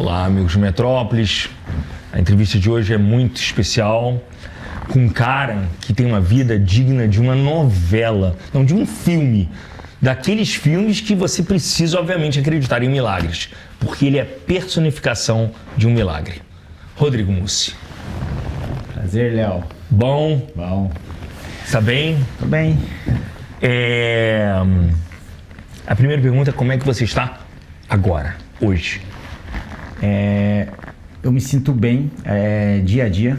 Olá, amigos do Metrópolis. A entrevista de hoje é muito especial, com um cara que tem uma vida digna de uma novela, não, de um filme. Daqueles filmes que você precisa, obviamente, acreditar em milagres, porque ele é a personificação de um milagre. Rodrigo Mussi. Prazer, Léo. Bom? Bom. Tá bem? Tô bem. A primeira pergunta é como é que você está agora, hoje? Eu me sinto bem dia a dia,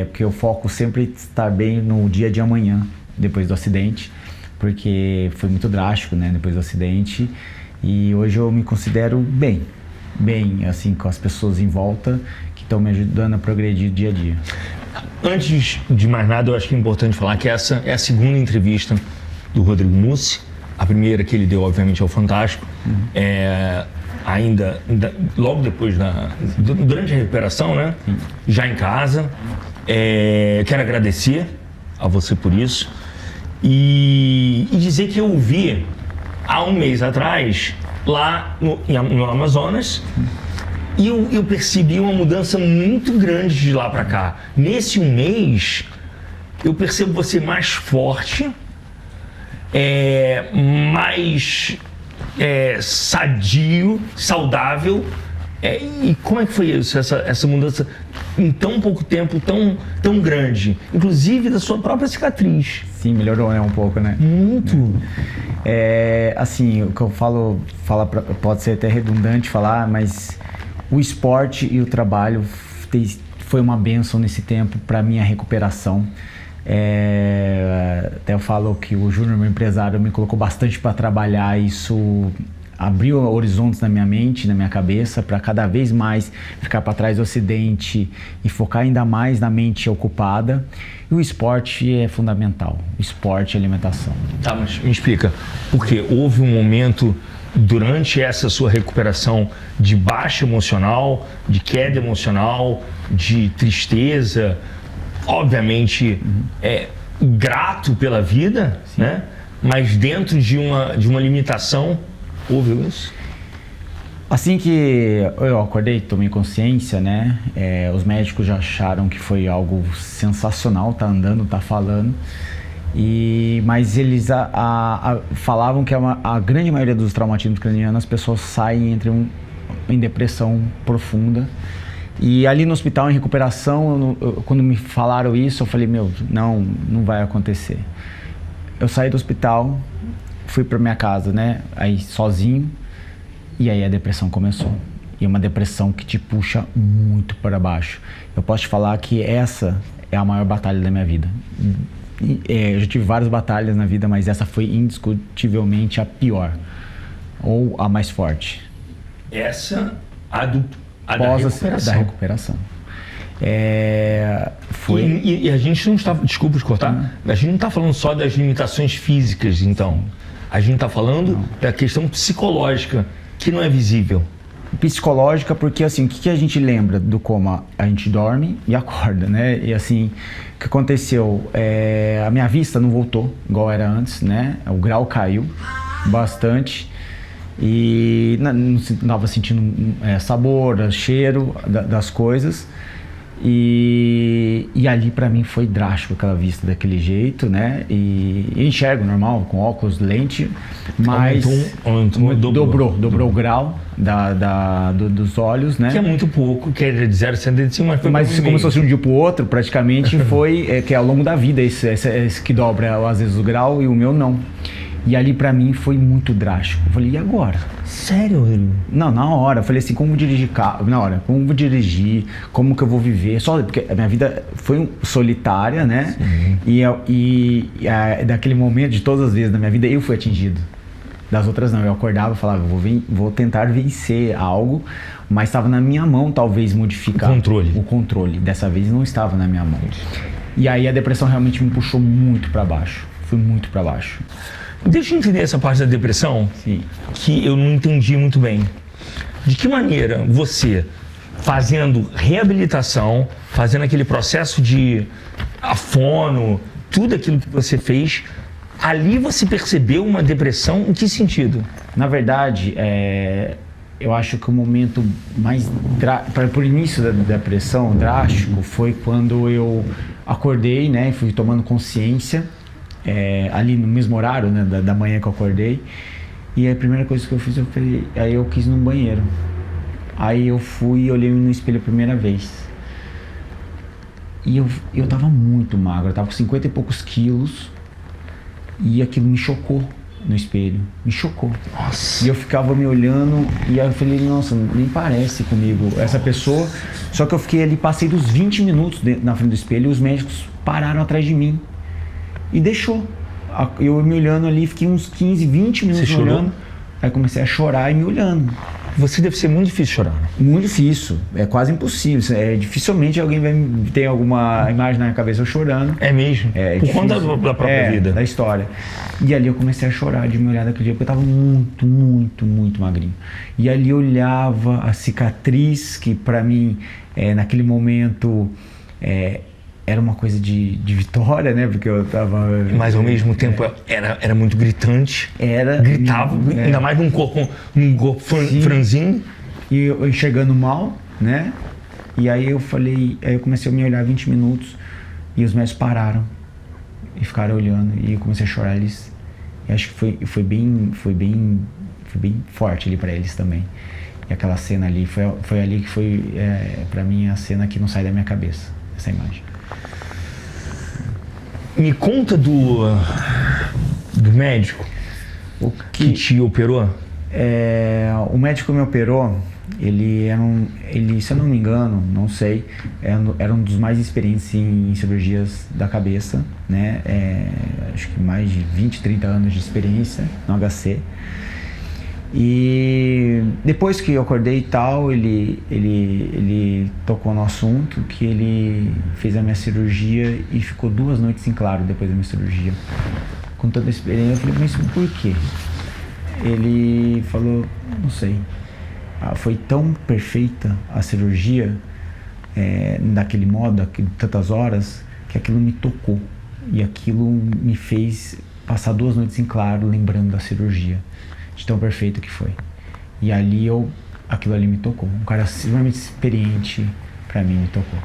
porque eu foco sempre em estar bem no dia de amanhã, depois do acidente, porque foi muito drástico, né, depois do acidente, e hoje eu me considero bem, assim, com as pessoas em volta que estão me ajudando a progredir dia a dia. Antes de mais nada, eu acho que é importante falar que essa é a segunda entrevista do Rodrigo Mussi. A primeira que ele deu, obviamente, ao Fantástico. Ainda logo depois, durante a recuperação, né? Já em casa. Quero agradecer a você por isso. E dizer que eu ouvi há um mês atrás, lá no Amazonas, e eu percebi uma mudança muito grande de lá para cá. Nesse um mês, eu percebo você mais forte, mais sadio, saudável. E como é que foi isso, essa mudança em tão pouco tempo, tão grande? Inclusive da sua própria cicatriz. Sim, melhorou, né, um pouco, né? Muito. Assim, o que eu falo pode ser até redundante falar, mas o esporte e o trabalho foi uma bênção nesse tempo para minha recuperação. Até eu falo que o Júnior, meu empresário, me colocou bastante para trabalhar. Isso abriu horizontes na minha mente, na minha cabeça, para cada vez mais ficar para trás do acidente e focar ainda mais na mente ocupada. E o esporte é fundamental, o esporte e a alimentação. Tá, mas me explica, porque houve um momento durante essa sua recuperação de baixa emocional, de queda emocional, de tristeza, obviamente grato pela vida, né? Mas dentro de uma limitação, houve isso? Assim que eu acordei, tomei consciência, né? Os médicos já acharam que foi algo sensacional, tá andando, tá falando. Mas eles falavam que a grande maioria dos traumatismos cranianos, as pessoas saem em depressão profunda. E ali no hospital, em recuperação, quando me falaram isso, eu falei, não vai acontecer. Eu saí do hospital, fui para minha casa, né, aí sozinho, e aí a depressão começou. E é uma depressão que te puxa muito para baixo. Eu posso te falar que essa é a maior batalha da minha vida. Eu já tive várias batalhas na vida, mas essa foi indiscutivelmente a pior, ou a mais forte. Essa, da recuperação. E a gente não está, desculpa te cortar, a gente não está falando só das limitações físicas, então. A gente está falando da questão psicológica, que não é visível. Psicológica, porque assim, o que a gente lembra do coma? A gente dorme e acorda, né? E assim, o que aconteceu? A minha vista não voltou igual era antes, né? O grau caiu bastante. E não estava sentindo sabor, cheiro das coisas. E ali pra mim foi drástico aquela vista daquele jeito, né? E enxergo normal, com óculos, lente, mas dobrou o grau dos olhos, né? Que é muito pouco, que é de 0,75, mas foi mas começou assim de um dia pro outro, praticamente foi que é ao longo da vida esse que dobra às vezes o grau e o meu não. E ali pra mim foi muito drástico. Eu falei, e agora? Sério, Rodrigo? Não, na hora. Eu falei assim, como vou dirigir carro? Na hora, como vou dirigir? Como que eu vou viver? Só porque a minha vida foi solitária, né? E daquele momento, de todas as vezes na minha vida, eu fui atingido. Das outras não. Eu acordava e falava, vou tentar vencer algo, mas estava na minha mão, talvez, modificar o controle. Dessa vez não estava na minha mão. E aí a depressão realmente me puxou muito pra baixo. Fui muito pra baixo. Deixa eu entender essa parte da depressão. Sim. Que eu não entendi muito bem. De que maneira você, fazendo reabilitação, fazendo aquele processo de fono, tudo aquilo que você fez, ali você percebeu uma depressão em que sentido? Na verdade, eu acho que o momento mais para o início da depressão drástico foi quando eu acordei, né, fui tomando consciência ali no mesmo horário, né, da manhã que eu acordei, e a primeira coisa que eu fiz, aí eu quis ir no banheiro. Aí eu fui e olhei no espelho a primeira vez. E eu tava muito magro, eu tava com 50 e poucos quilos, e aquilo me chocou no espelho, me chocou. Nossa. E eu ficava me olhando e aí eu falei, nossa, nem parece comigo essa pessoa. Só que eu fiquei ali, passei dos 20 minutos na frente do espelho e os médicos pararam atrás de mim e deixou. Eu me olhando ali, fiquei uns 15, 20 minutos me olhando. Aí comecei a chorar e me olhando. Você deve ser muito difícil chorar. Muito difícil, é quase impossível. Dificilmente alguém vai ter alguma imagem na minha cabeça eu chorando. É mesmo? Por conta da própria vida. Da história. E ali eu comecei a chorar de me olhar daquele dia, porque eu tava muito, muito, muito magrinho. E ali eu olhava a cicatriz, que pra mim, naquele momento, era uma coisa de vitória, né? Porque eu tava... Mas ao mesmo tempo era muito gritante. Gritava, ainda mais num corpo franzino. E eu enxergando mal, né? E aí eu comecei a me olhar 20 minutos e os médicos pararam e ficaram olhando e eu comecei a chorar. E acho que foi bem forte ali pra eles também. E aquela cena ali, foi ali que foi pra mim a cena que não sai da minha cabeça, essa imagem. Me conta do médico que te operou. O médico que me operou, ele, se eu não me engano, não sei, era um dos mais experientes em cirurgias da cabeça, né? Acho que mais de 20, 30 anos de experiência no HC. E depois que eu acordei e tal, ele tocou no assunto, que ele fez a minha cirurgia e ficou 2 noites em claro depois da minha cirurgia. Com toda a experiência, eu falei, mas por quê? Ele falou, não sei, foi tão perfeita a cirurgia, daquele modo, tantas horas, que aquilo me tocou. E aquilo me fez passar 2 noites em claro, lembrando da cirurgia. De tão perfeito que foi. E ali aquilo ali me tocou. Um cara extremamente experiente, pra mim, me tocou.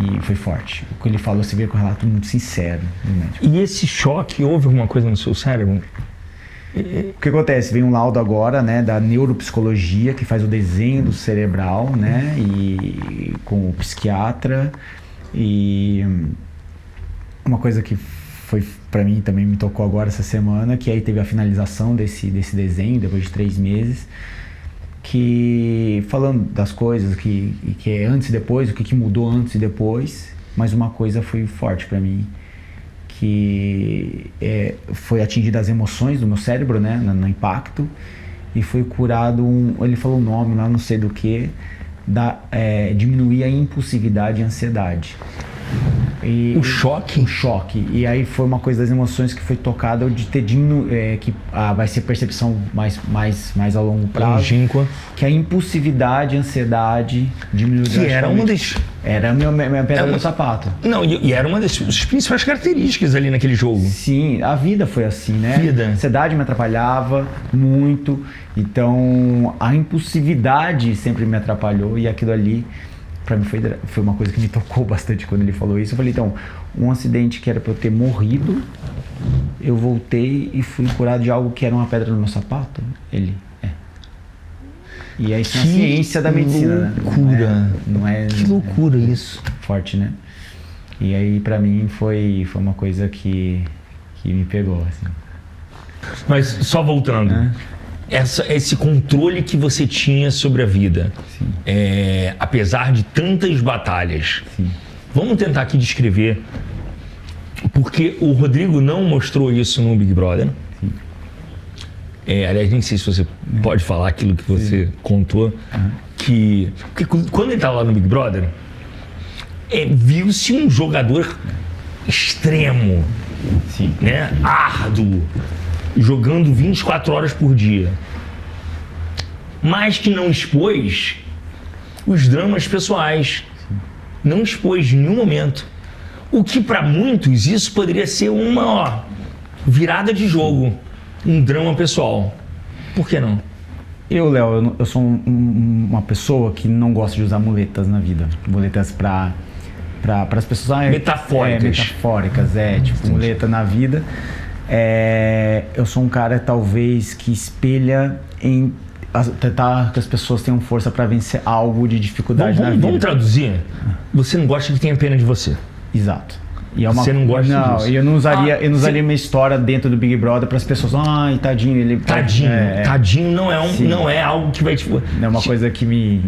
E foi forte. O que ele falou, você vê com um relato muito sincero do médico. E esse choque, houve alguma coisa no seu cérebro? O que acontece? Vem um laudo agora, né, da neuropsicologia, que faz o desenho do cerebral, né, e com o psiquiatra. E uma coisa que foi pra mim também me tocou agora essa semana, que aí teve a finalização desse desenho depois de 3 meses, que falando das coisas que é antes e depois, o que mudou antes e depois, mas uma coisa foi forte pra mim, que foi atingida as emoções do meu cérebro, né, no impacto, e foi curado ele falou o nome lá, não sei do que, diminuir a impulsividade e a ansiedade. O choque? O choque. E aí foi uma coisa das emoções que foi tocada de ter que vai ser percepção mais ao longo prazo. Longínqua. Que a impulsividade, a ansiedade diminuiu drasticamente. Que era uma das... Era a minha pedra no sapato. Não, e era uma das principais características ali naquele jogo. Sim, a vida foi assim, né? Vida. A ansiedade me atrapalhava muito. Então, a impulsividade sempre me atrapalhou e aquilo ali... Pra mim foi uma coisa que me tocou bastante quando ele falou isso. Eu falei, então, um acidente que era pra eu ter morrido, eu voltei e fui curado de algo que era uma pedra no meu sapato. E aí isso é a ciência da medicina, loucura. Né? Não é que loucura isso. Forte, né? E aí pra mim foi uma coisa que me pegou, assim. Mas só voltando... Esse controle que você tinha sobre a vida, apesar de tantas batalhas. Sim. Vamos tentar aqui descrever, porque o Rodrigo não mostrou isso no Big Brother. Sim. Aliás, nem sei se você pode falar aquilo que você contou, porque quando ele estava lá no Big Brother, viu-se um jogador extremo, Sim. né? Árduo, jogando 24 horas por dia, mas que não expôs os dramas pessoais, não expôs em nenhum momento. O que para muitos isso poderia ser uma virada de jogo, um drama pessoal. Por que não? Léo, eu sou uma pessoa que não gosta de usar muletas na vida. Muletas para as pessoas... Metafóricas. Tipo, muleta na vida. Eu sou um cara, talvez, que espelha em tentar que as pessoas tenham força para vencer algo de dificuldade na vida. Vamos traduzir? Você não gosta que tenha pena de você. Exato. Você não gosta disso? Eu não usaria minha história dentro do Big Brother para as pessoas. Ai, tadinho, ele... Tadinho não é algo que vai te... Não é uma coisa que me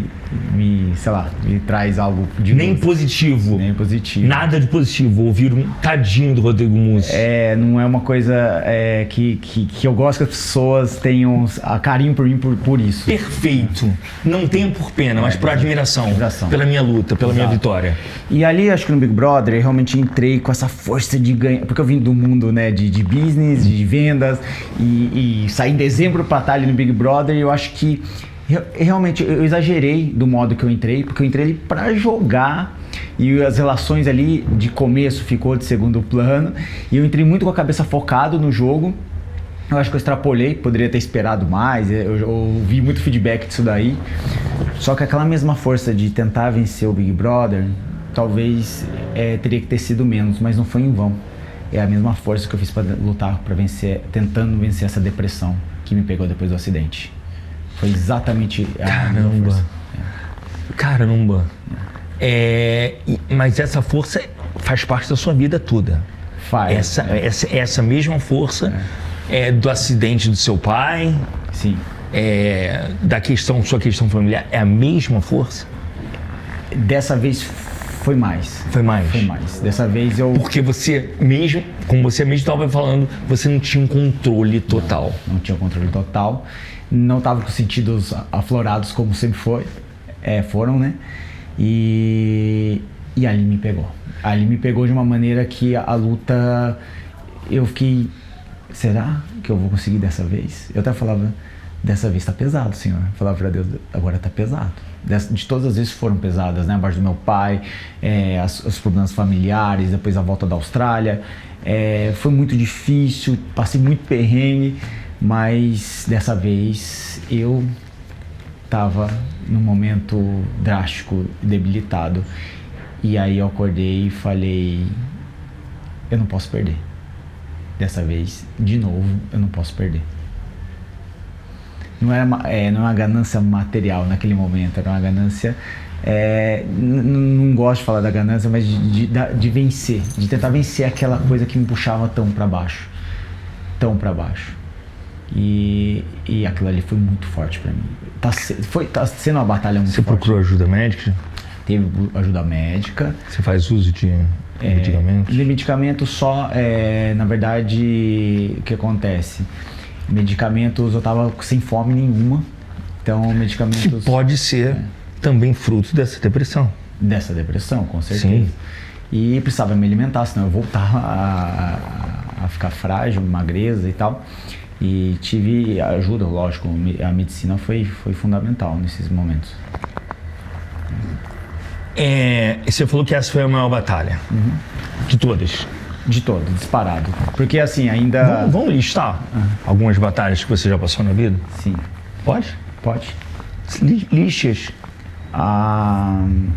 traz algo de nem novo. positivo. Nem positivo. Nada de positivo. Ouvir um tadinho do Rodrigo Mussi. Não é uma coisa que eu gosto que as pessoas tenham carinho por mim por isso. Perfeito. Não tenho por pena, mas por admiração. Pela minha luta, pela minha vitória. E ali, acho que no Big Brother, eu realmente entrei com essa força de ganhar. Porque eu vim do mundo, né, de business, de vendas. E saí em dezembro pra estar ali no Big Brother. E eu acho que realmente eu exagerei do modo que eu entrei, porque eu entrei ali pra jogar e as relações ali de começo ficou de segundo plano e eu entrei muito com a cabeça focado no jogo. Eu acho que eu extrapolei, poderia ter esperado mais, eu ouvi muito feedback disso daí, só que aquela mesma força de tentar vencer o Big Brother, talvez teria que ter sido menos, mas não foi em vão. É a mesma força que eu fiz para lutar, para vencer, tentando vencer essa depressão que me pegou depois do acidente. Foi exatamente a mesma força. Caramba. Mas essa força faz parte da sua vida toda. Faz. Essa mesma força do acidente do seu pai. Sim. Sua questão familiar, é a mesma força? Dessa vez foi mais. Foi mais? Foi mais. Dessa vez eu... Porque você mesmo, como você mesmo estava falando, você não tinha um controle total. Não tinha controle total. Não estava com os sentidos aflorados como sempre foram, né? E ali me pegou. Ali me pegou de uma maneira que a luta... Eu fiquei... Será que eu vou conseguir dessa vez? Eu até falava... Dessa vez tá pesado, senhor. Eu falava pra Deus, agora tá pesado. De todas as vezes foram pesadas, né? A morte do meu pai, os problemas familiares, depois a volta da Austrália. Foi muito difícil, passei muito perrengue, mas dessa vez eu tava num momento drástico, debilitado. E aí eu acordei e falei, eu não posso perder. Dessa vez, de novo, eu não posso perder. Não era uma ganância material naquele momento, era uma ganância... não gosto de falar da ganância, mas de vencer, de tentar vencer aquela coisa que me puxava tão para baixo. E aquilo ali foi muito forte para mim. Tá sendo uma batalha muito forte. Você procurou ajuda médica? Teve ajuda médica. Você faz uso de medicamentos? De medicamento só, na verdade, o que acontece? Medicamentos, eu tava sem fome nenhuma, então medicamentos... Que pode ser também fruto dessa depressão. Dessa depressão, com certeza. Sim. E precisava me alimentar, senão eu voltava a ficar frágil, magreza e tal. E tive ajuda, lógico, a medicina foi fundamental nesses momentos. Você falou que essa foi a maior batalha, de todas. De todo, disparado. Porque assim, ainda... Vamos listar algumas batalhas que você já passou na vida? Sim. Pode? Pode. Listas.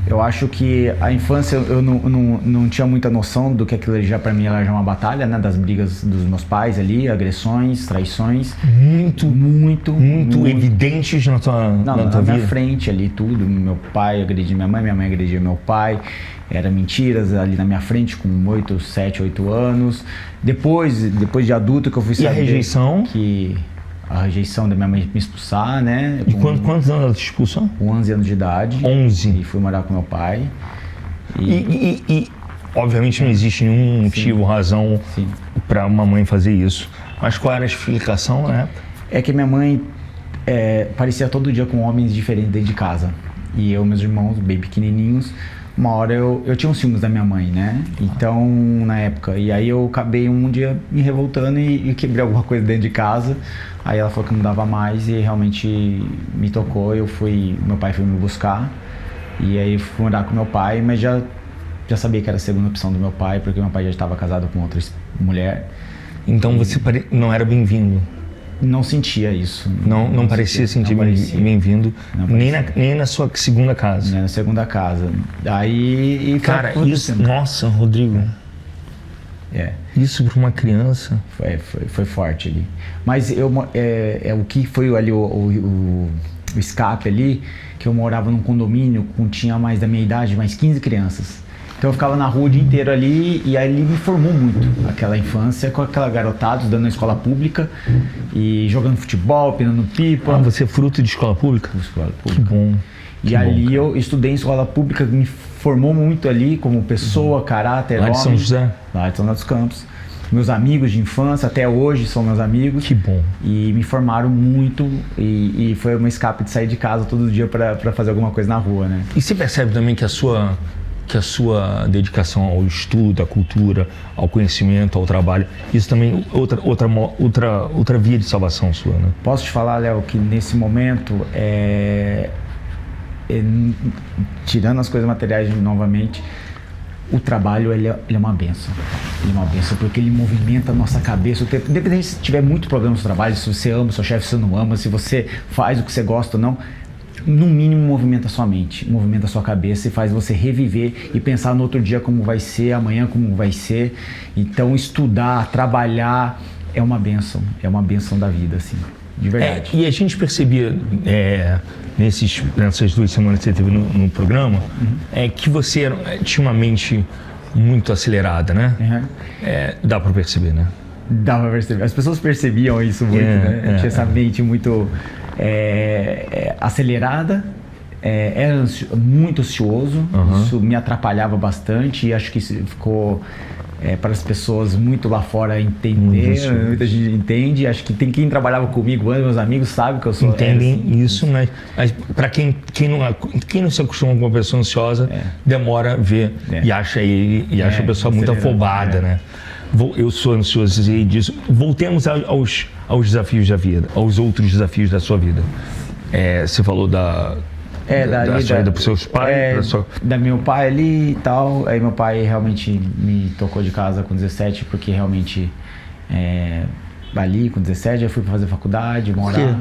Eu acho que a infância eu não tinha muita noção do que aquilo já pra mim era já uma batalha, né? Das brigas dos meus pais ali, agressões, traições. Muito evidentes na tua vida? Na minha frente ali, tudo. Meu pai agredia minha mãe agredia meu pai. Era mentiras ali na minha frente com 7, 8 anos. Depois de adulto que eu fui saber... E a rejeição? A rejeição da minha mãe me expulsar, né? E quantos anos ela te expulsou? Com 11 anos de idade. 11. E fui morar com meu pai. E obviamente não existe nenhum motivo, razão para uma mãe fazer isso. Mas qual era a explicação, né? É que minha mãe parecia todo dia com homens diferentes dentro de casa. E eu e meus irmãos, bem pequenininhos, uma hora eu tinha uns ciúmes da minha mãe, né? Então, na época. E aí eu acabei um dia me revoltando e quebrei alguma coisa dentro de casa. Aí ela falou que não dava mais e realmente me tocou. Meu pai foi me buscar. E aí fui morar com meu pai, mas já sabia que era a segunda opção do meu pai, porque meu pai já estava casado com outra mulher. Então você não era bem-vindo Não sentia isso. Não parecia sentir bem-vindo, nem na sua segunda casa. Nem na segunda casa. Aí... Cara, isso... Nossa, Rodrigo. Isso para uma criança... Foi forte ali. Mas o que foi ali o escape ali, que eu morava num condomínio tinha mais da minha idade, mais 15 crianças. Então eu ficava na rua o dia inteiro ali e ali me formou muito aquela infância com aquela garotada estudando na escola pública e jogando futebol, pinando pipa. Você é fruto de escola pública? Escola pública. Que bom. E ali eu estudei em escola pública, me formou muito ali como pessoa, caráter, lá de São José? Lá de São José dos Campos. Meus amigos de infância, até hoje são meus amigos. Que bom. E me formaram muito e foi um escape de sair de casa todo dia para fazer alguma coisa na rua, né? E você percebe também que a sua dedicação ao estudo, à cultura, ao conhecimento, ao trabalho, isso também é outra via de salvação sua, né? Posso te falar, Léo, que nesse momento, tirando as coisas materiais novamente, o trabalho ele é uma benção. Ele é uma benção porque ele movimenta a nossa cabeça o tempo. Independente se tiver muito problema no trabalho, se você ama o seu chefe, se você não ama, se você faz o que você gosta ou não, no mínimo movimenta a sua mente, movimenta a sua cabeça e faz você reviver e pensar no outro dia como vai ser, amanhã como vai ser. Então estudar, trabalhar é uma benção da vida, assim, de verdade. E a gente percebia nessas 2 semanas que você teve no programa, que você tinha uma mente muito acelerada, né? Dá pra perceber, né? Dá pra perceber. As pessoas percebiam isso muito, né? Eu tinha essa mente muito acelerada, era muito ansioso, isso me atrapalhava bastante e acho que isso ficou para as pessoas muito lá fora entender, muita gente entende, acho que quem trabalhava comigo, meus amigos sabem que eu sou... Entendem isso, mas para quem não se acostuma com uma pessoa ansiosa, demora a ver e acha a pessoa muito afobada, né? Eu sou ansioso, sei disso. Voltemos aos desafios da vida, aos outros desafios da sua vida. Você falou da saída para os seus pais? Da meu pai ali e tal. Aí meu pai realmente me tocou de casa com 17, porque realmente ali com 17 eu fui para fazer faculdade, morar.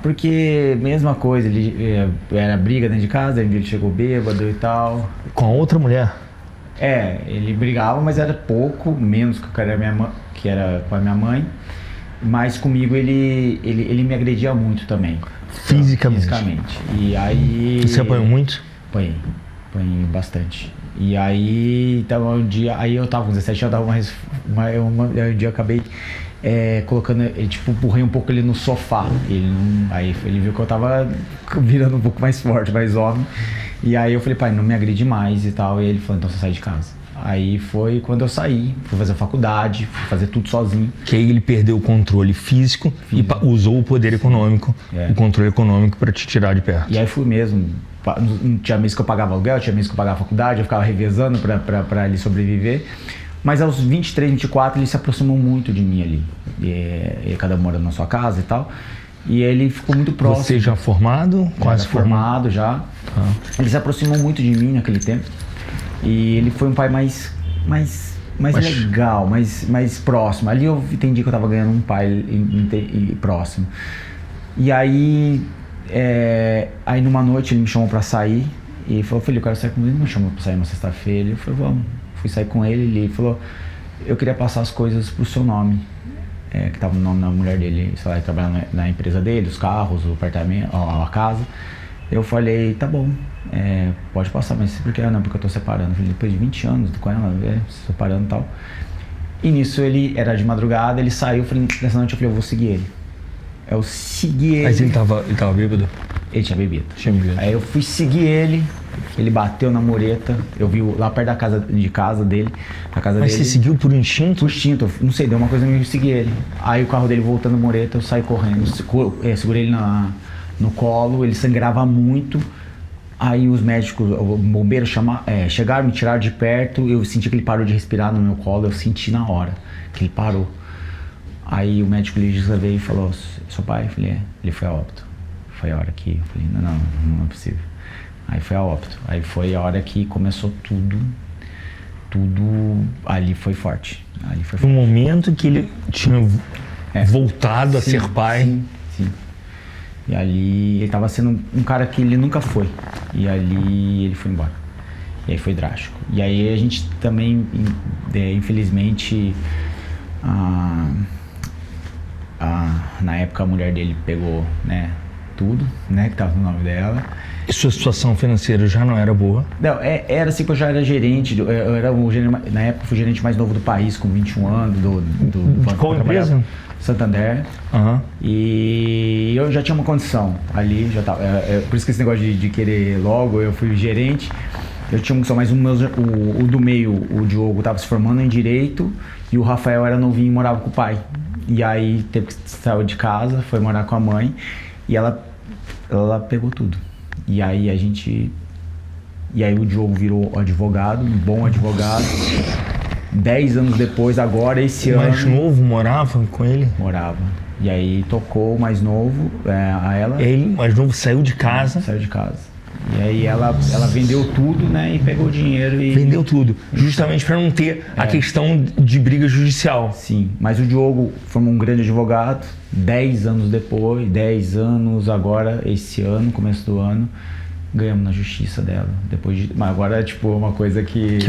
Por quê? Porque mesma coisa, ele era briga dentro de casa, aí ele chegou bêbado e tal. Com a outra mulher? Ele brigava, mas era pouco, menos que era com a minha mãe. Mas comigo ele me agredia muito também. Fisicamente. E aí... Você apanhou muito? Apanhei bastante. E aí, então, um dia, aí eu tava com 17 anos, um dia eu acabei colocando, empurrei um pouco ele no sofá. Aí ele viu que eu tava virando um pouco mais forte, mais homem. E aí eu falei, pai, não me agride mais e tal. E ele falou, então você sai de casa. Aí foi quando eu saí, fui fazer faculdade, fui fazer tudo sozinho. Que aí ele perdeu o controle físico. E usou o poder econômico, o controle econômico para te tirar de perto. E aí fui mesmo. Tinha mês que eu pagava aluguel, tinha mês que eu pagava faculdade, eu ficava revezando para ele sobreviver. Mas aos 23, 24 ele se aproximou muito de mim ali. E cada um morando na sua casa e tal. E ele ficou muito próximo. Você já formado? Quase formado já. Ele se aproximou muito de mim naquele tempo. E ele foi um pai mais legal, mais próximo. Ali eu entendi que eu tava ganhando um pai próximo. E aí numa noite ele me chamou pra sair e falou, filho, eu quero sair com ele. Ele me chamou pra sair uma sexta-feira. Eu falei, vamos. Fui sair com ele, ele falou, eu queria passar as coisas pro seu nome. Que tava no nome da mulher dele, sei lá, ele trabalhava na empresa dele, os carros, o apartamento, a casa. Eu falei, tá bom, pode passar, mas por que não? Porque eu tô separando. Eu falei, depois de 20 anos com ela, separando e tal. E nisso ele era de madrugada, ele saiu, nessa noite eu falei, eu vou seguir ele. Eu segui ele. Mas ele tava bêbado? Ele tinha bebido. Aí eu fui seguir ele bateu na mureta, eu vi lá perto da casa dele, Mas você seguiu por instinto? Por instinto, não sei, deu uma coisa meio seguir ele. Aí o carro dele voltando na mureta, eu saí correndo, segurei ele no colo, ele sangrava muito. Aí os médicos, o bombeiro chegaram, me tiraram de perto, eu senti que ele parou de respirar no meu colo, eu senti na hora que ele parou. Aí o médico legista veio e falou, seu pai? Eu falei, ele foi a óbito. Foi a hora que, eu falei, não é possível. Aí foi a óbito. Aí foi a hora que começou tudo ali foi forte. No momento que ele tinha voltado a ser pai. Sim. E ali ele estava sendo um cara que ele nunca foi. E ali ele foi embora. E aí foi drástico. E aí a gente também, infelizmente, na época a mulher dele pegou, né, tudo, né, que estava no nome dela. E sua situação financeira já não era boa? Não, era assim que eu já era gerente, eu era o gerente, na época fui o gerente mais novo do país, com 21 anos, do de qual empresa? Santander. E eu já tinha uma condição ali, já tava, por isso que esse negócio de querer logo, eu fui gerente, eu tinha uma condição, mas o do meio, o Diogo, estava se formando em Direito, e o Rafael era novinho e morava com o pai. E aí teve que sair de casa, foi morar com a mãe, e ela pegou tudo. E aí o Diogo virou advogado, um bom advogado. 10 anos depois, agora esse ano... O mais novo morava com ele? Morava. E aí tocou o mais novo, a ela... Ele, o mais novo, saiu de casa? Saiu de casa. E aí ela vendeu tudo, né, e pegou o dinheiro e... Vendeu tudo, justamente para não ter a questão de briga judicial. Sim, mas o Diogo formou um grande advogado, 10 anos depois, 10 anos agora, esse ano, começo do ano, ganhamos na justiça dela. Mas agora é tipo uma coisa que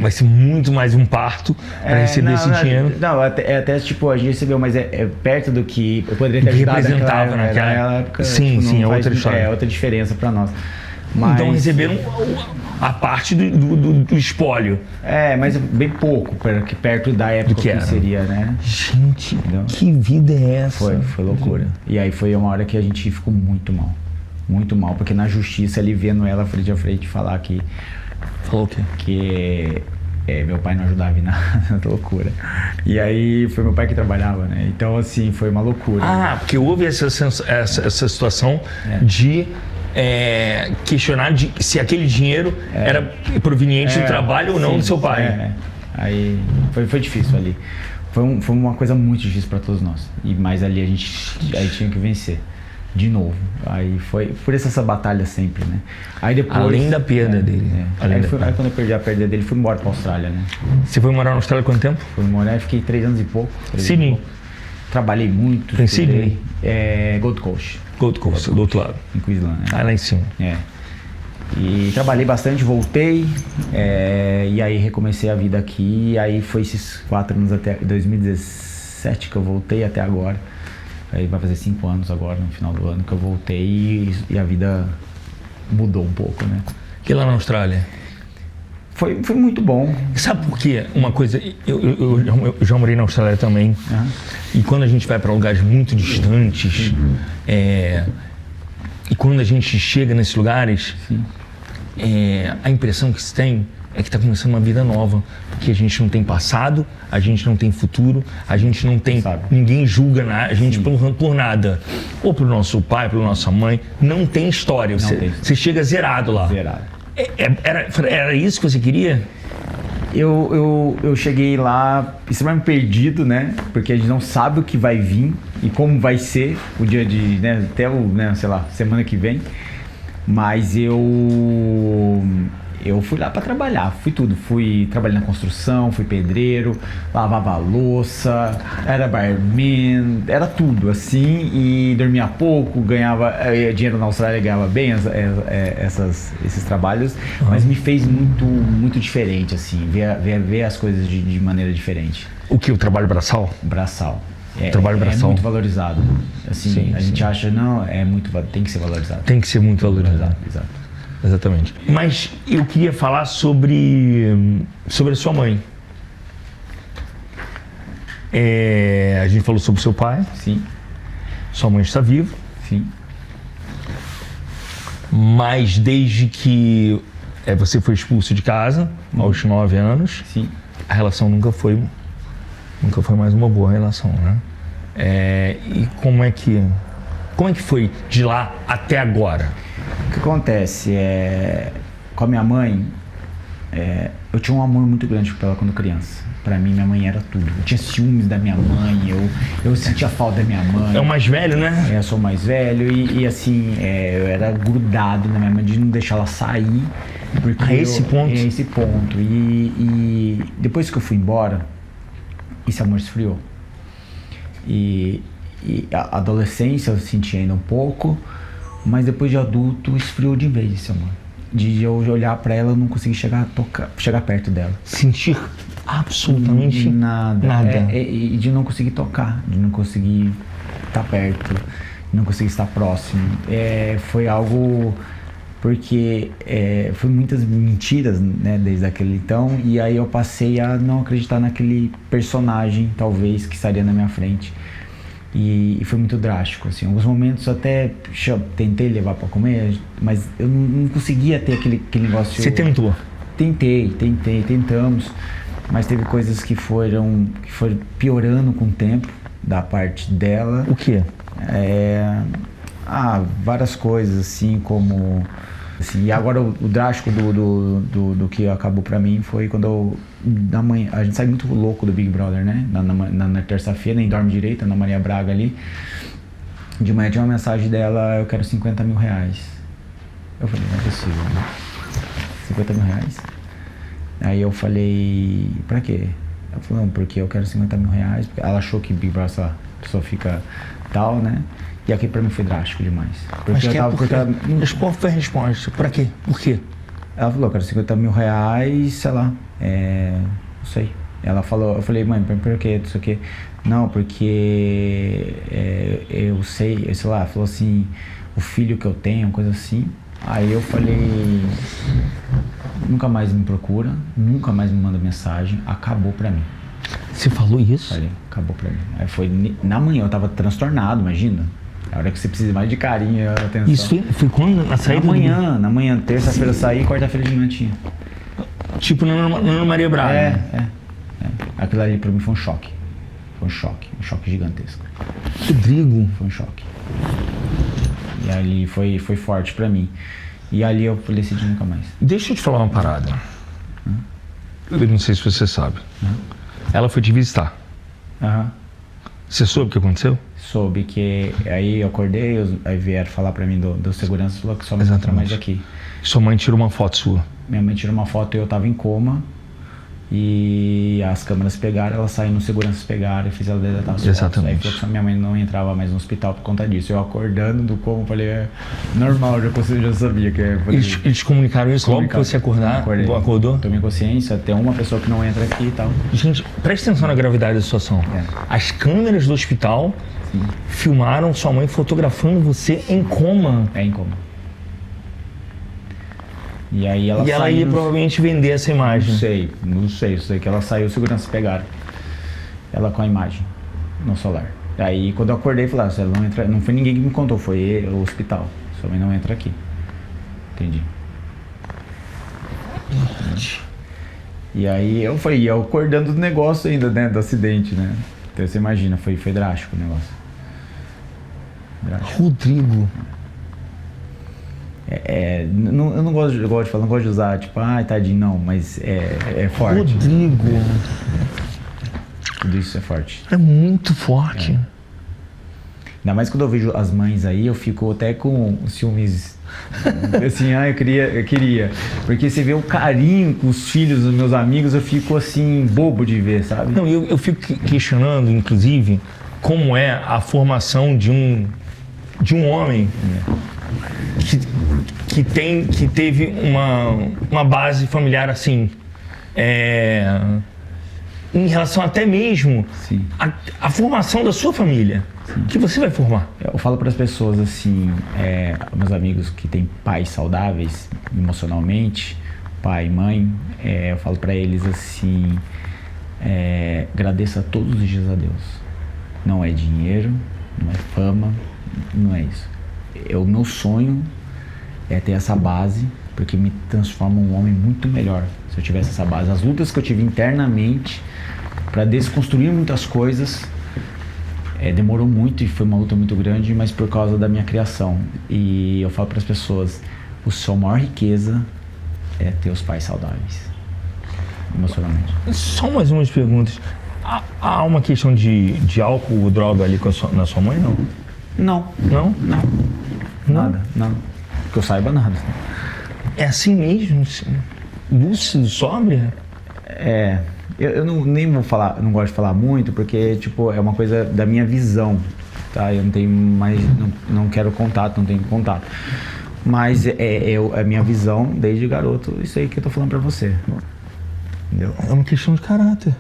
vai ser muito mais um parto para receber esse dinheiro. Não, até tipo, a gente recebeu, mas é perto do que eu poderia ter ajudado naquela época. Sim, tipo, sim, é outra história. É outra diferença para nós. Mas... Então receberam a parte do espólio. Mas bem pouco, perto da época que seria, né? Gente, entendeu? Que vida é essa? Foi loucura. E aí foi uma hora que a gente ficou muito mal. Muito mal, porque na justiça ele vendo ela frente a frente falar que... Falou o quê? Que meu pai não ajudava em nada, loucura. E aí foi meu pai que trabalhava, né? Então assim, foi uma loucura. Porque houve essa situação de... questionar se aquele dinheiro era proveniente do trabalho ou não do seu pai. Aí foi difícil ali. Foi uma coisa muito difícil para todos nós. Mas ali a gente tinha que vencer. De novo. Aí foi por isso essa batalha sempre, né? Aí depois... Além da perda dele. Aí quando eu perdi a perda dele, fui embora para a Austrália, né? Você foi morar na Austrália quanto tempo? Fui morar, fiquei 3 anos e pouco. Sydney? Trabalhei muito. Em Sydney? Gold Coast. Gold Coast, do outro lado. Em Queensland. Lá em cima. E trabalhei bastante, voltei, e aí recomecei a vida aqui, e aí foi esses 4 anos até 2017 que eu voltei até agora. Aí vai fazer 5 anos agora, no final do ano, que eu voltei e a vida mudou um pouco, né? E lá na Austrália? Foi muito bom. Sabe por quê? Uma coisa, eu já morei na Austrália também, e quando a gente vai para lugares muito distantes, e quando a gente chega nesses lugares, a impressão que se tem é que está começando uma vida nova, porque a gente não tem passado, a gente não tem futuro, a gente não tem... Ninguém julga a gente por nada. Ou pelo nosso pai, pela nossa mãe, não tem história. Você chega zerado lá. Zerado. Era isso que você queria? Eu cheguei lá extremamente perdido, né? Porque a gente não sabe o que vai vir e como vai ser o dia de... Né? Até semana que vem. Mas eu fui lá para trabalhar, fui trabalhar na construção, fui pedreiro, lavava louça, era barman, era tudo assim, e dormia pouco, ganhava dinheiro na Austrália, ganhava bem esses trabalhos, mas me fez muito diferente, assim, ver as coisas de maneira diferente. O que? O trabalho braçal? Braçal. Trabalho braçal. É muito valorizado. Assim, a gente acha, não, tem que ser valorizado. Tem que ser muito valorizado. Exato. Exatamente. Mas eu queria falar sobre a sua mãe. A gente falou sobre o seu pai. Sim. Sua mãe está viva. Sim. Mas desde que você foi expulso de casa, aos 9 anos, sim, a relação nunca foi mais uma boa relação, né? E como é que foi de lá até agora? O que acontece com a minha mãe, eu tinha um amor muito grande por ela quando criança. Pra mim, minha mãe era tudo. Eu tinha ciúmes da minha mãe, eu sentia falta da minha mãe. É o mais velho, né? Eu sou o mais velho e assim, eu era grudado na minha mãe de não deixar ela sair. Porque esse ponto? Esse ponto. E depois que eu fui embora, esse amor esfriou. E a adolescência eu senti ainda um pouco, mas depois de adulto esfriou de vez esse amor. De eu olhar pra ela, eu não conseguir chegar perto dela. Sentir absolutamente nada. nada. E de não conseguir tocar, de não conseguir estar perto, de não conseguir estar próximo. Foi algo... Porque foi muitas mentiras, né, desde aquele então, e aí eu passei a não acreditar naquele personagem, talvez, que estaria na minha frente. E foi muito drástico, assim. Em alguns momentos até tentei levar pra comer, mas eu não conseguia ter aquele negócio... Você tentou? Tentamos, mas teve coisas que foram piorando com o tempo, da parte dela. O quê? Várias coisas, assim, como... Assim, e agora o drástico do que acabou pra mim foi quando na manhã, a gente sai muito louco do Big Brother, né? Na terça-feira, nem dorme direito, na Maria Braga ali. De manhã tinha uma mensagem dela, eu quero 50 mil reais. Eu falei, não é possível, né? 50 mil reais? Aí eu falei, pra quê? Ela falou, não, porque eu quero 50 mil reais. Ela achou que Big Brother só a pessoa fica tal, né? E aqui pra mim foi drástico demais. Mas qual foi a resposta? Pra quê? Por quê? Ela falou, cara, 50 mil reais, sei lá, não sei. Ela falou, eu falei, mãe, por quê? Isso aqui. Não, porque eu sei lá, ela falou assim, o filho que eu tenho, coisa assim. Aí eu falei, nunca mais me procura, nunca mais me manda mensagem, acabou pra mim. Você falou isso? Falei, acabou pra mim. Aí foi na manhã, eu tava transtornado, imagina. A hora que você precisa mais de carinho e atenção. Isso foi quando? Na saída? Na manhã. Terça-feira eu saí, quarta-feira de manhã tinha. Tipo na Ana Maria Braga. Aquilo ali pra mim foi um choque. Um choque gigantesco. Rodrigo. Foi um choque. E ali foi forte pra mim. E ali eu decidi nunca mais. Deixa eu te falar uma parada. Eu não sei se você sabe. Ela foi te visitar. Você soube o que aconteceu? Soube que aí eu acordei, aí vieram falar pra mim do segurança, falou que sua mãe não entra mais aqui. Sua mãe tirou uma foto sua? Minha mãe tirou uma foto e eu tava em coma. E as câmeras pegaram, ela saiu, os seguranças pegaram e fiz ela deletar as fotos. Aí falou que minha mãe não entrava mais no hospital por conta disso. Eu acordando do coma, falei, normal, já sabia que... Eles comunicaram isso logo que você acordou? Tomei consciência, tem uma pessoa que não entra aqui e tal. Gente, preste atenção na gravidade da situação. As câmeras do hospital filmaram sua mãe fotografando você em coma. Em coma. E aí ela ela ia provavelmente vender essa imagem. Não sei. Eu sei que ela saiu, os seguranças pegaram ela com a imagem no celular. Aí quando eu acordei, falei, ela não entra, não foi ninguém que me contou, foi o hospital. Sua mãe não entra aqui. Entendi. E aí eu falei, eu acordando do negócio ainda, né, do acidente, né? Então você imagina, foi drástico o negócio. Drástico. Rodrigo. Eu não gosto de falar, não gosto de usar, tipo, tadinho, não, mas é forte. Rodrigo. Tudo isso é forte. É muito forte. Ainda mais quando eu vejo as mães aí, eu fico até com ciúmes. Assim, eu queria. Porque você vê o carinho com os filhos dos meus amigos, eu fico assim, bobo de ver, sabe? Não, eu fico questionando, inclusive, como é a formação de um homem que teve uma base familiar assim, em relação até mesmo a formação da sua família. Que você vai formar. Eu falo para as pessoas assim, meus amigos que têm pais saudáveis emocionalmente, pai e mãe, eu falo para eles assim, agradeça todos os dias a Deus. Não é dinheiro, não é fama, não é isso. O meu sonho é ter essa base, porque me transforma um homem muito melhor se eu tivesse essa base. As lutas que eu tive internamente para desconstruir muitas coisas, demorou muito e foi uma luta muito grande, mas por causa da minha criação. E eu falo para as pessoas, a sua maior riqueza é ter os pais saudáveis, emocionalmente. Só mais umas perguntas. Há uma questão de álcool ou droga ali na sua mãe, não? Não. Não? Não. Nada, não. Que eu saiba, nada. É assim mesmo? Lúcido, sóbria? Eu nem vou falar, não gosto de falar muito, porque, tipo, é uma coisa da minha visão, tá? Eu não tenho mais, não quero contato, não tenho contato. Mas é a minha visão desde garoto, isso aí que eu tô falando pra você. Entendeu? É uma questão de caráter.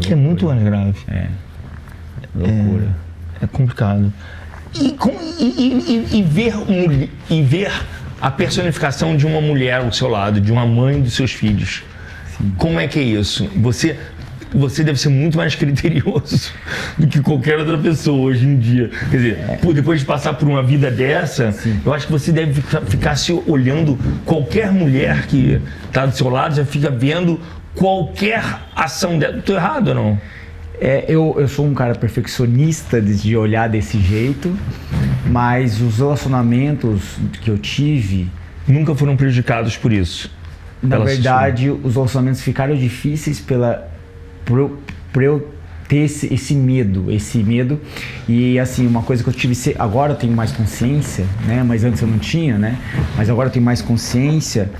Que é muito mais grave. Loucura. É complicado. E ver a personificação de uma mulher ao seu lado, de uma mãe dos seus filhos. Sim. Como é que é isso? Você deve ser muito mais criterioso do que qualquer outra pessoa hoje em dia. Quer dizer, depois de passar por uma vida dessa, sim, eu acho que você deve ficar se olhando qualquer mulher que está do seu lado, já fica vendo qualquer ação dela. Estou errado ou não? Eu sou um cara perfeccionista de olhar desse jeito, mas os relacionamentos que eu tive nunca foram prejudicados por isso. Na verdade, os relacionamentos ficaram difíceis por eu ter esse medo. E assim, uma coisa que eu tive, agora eu tenho mais consciência, né? Mas antes eu não tinha, né? Mas agora eu tenho mais consciência.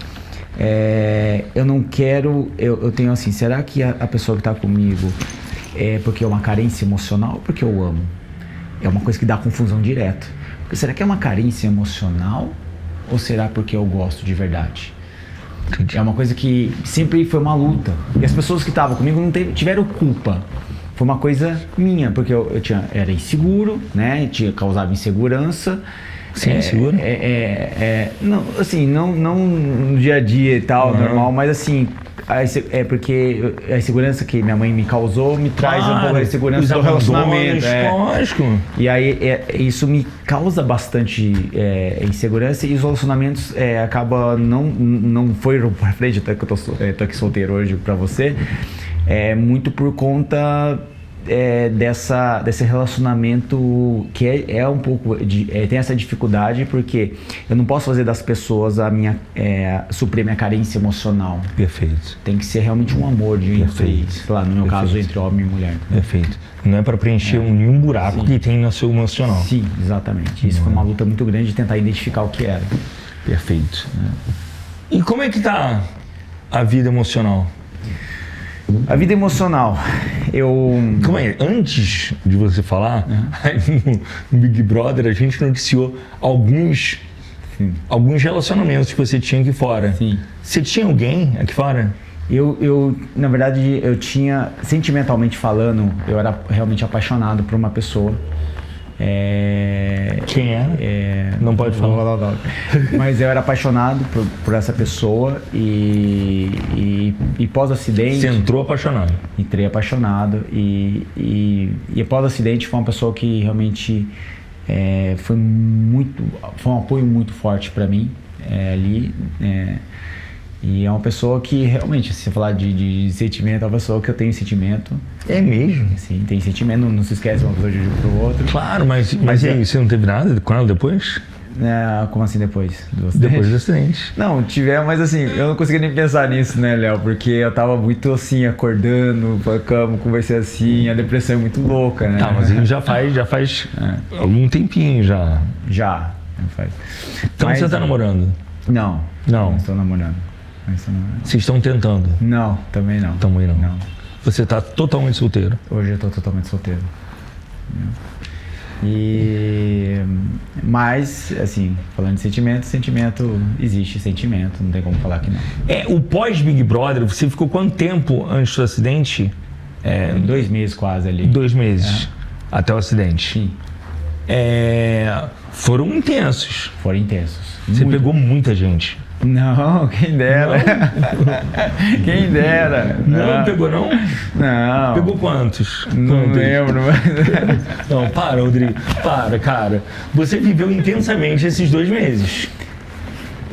Eu não quero, eu tenho assim, será que a pessoa que está comigo é porque é uma carência emocional ou porque eu amo? É uma coisa que dá confusão direto. Porque será que é uma carência emocional ou será porque eu gosto de verdade? Entendi. É uma coisa que sempre foi uma luta. E as pessoas que estavam comigo não tiveram culpa. Foi uma coisa minha, porque eu era inseguro, né? Causava insegurança. Sim, inseguro? Não, assim, não no dia a dia e tal, normal, mas assim, porque a insegurança que minha mãe me causou me traz um pouco a insegurança do relacionamento. Lógico. E aí isso me causa bastante insegurança e os relacionamentos não foram pra frente, até que eu tô aqui solteiro hoje pra você, muito por conta desse relacionamento que é um pouco tem essa dificuldade, porque eu não posso fazer das pessoas suprir minha carência emocional. Perfeito. Tem que ser realmente um amor sei lá, no meu caso, entre homem e mulher. Perfeito. Não é para preencher nenhum buraco que tem no seu emocional. Sim, exatamente. Isso foi uma luta muito grande de tentar identificar o que era. Perfeito. E como é que tá a vida emocional? A vida emocional, Calma aí, antes de você falar, no Big Brother a gente noticiou alguns relacionamentos que você tinha aqui fora. Sim. Você tinha alguém aqui fora? Na verdade, eu tinha, sentimentalmente falando, eu era realmente apaixonado por uma pessoa. Quem era? Não pode falar. Não. Mas eu era apaixonado por essa pessoa e pós-acidente... Você entrou apaixonado? Entrei apaixonado e pós-acidente foi uma pessoa que realmente foi um apoio muito forte para mim ali. E é uma pessoa que realmente, se você falar de sentimento, é uma pessoa que eu tenho sentimento. É mesmo? Sim, tem sentimento, não se esquece uma pessoa de um pro outro. Claro, mas e aí, você não teve nada com ela depois? Como assim depois do acidente? Depois do acidente. Não, mas assim, eu não consegui nem pensar nisso, né, Léo? Porque eu tava muito assim, acordando, pra cama, conversei assim, a depressão é muito louca, né? Tá, mas ele já faz algum tempinho já. Já faz. Então você tá namorando? Não. Não estou namorando. Vocês estão tentando? Não, também não. Também não. Você tá totalmente solteiro? Hoje eu tô totalmente solteiro. Mas, assim, falando de sentimento existe sentimento, não tem como falar que não. O pós-Big Brother, você ficou quanto tempo antes do acidente? 2 meses quase ali. 2 meses até o acidente? Sim. Foram intensos. Foram intensos. Você pegou muita gente. Não, quem dera. Não. Quem dera. Não pegou, não? Não. Pegou quantos? Não lembro, mas... Não, para, Rodrigo. Para, cara. Você viveu intensamente esses 2 meses.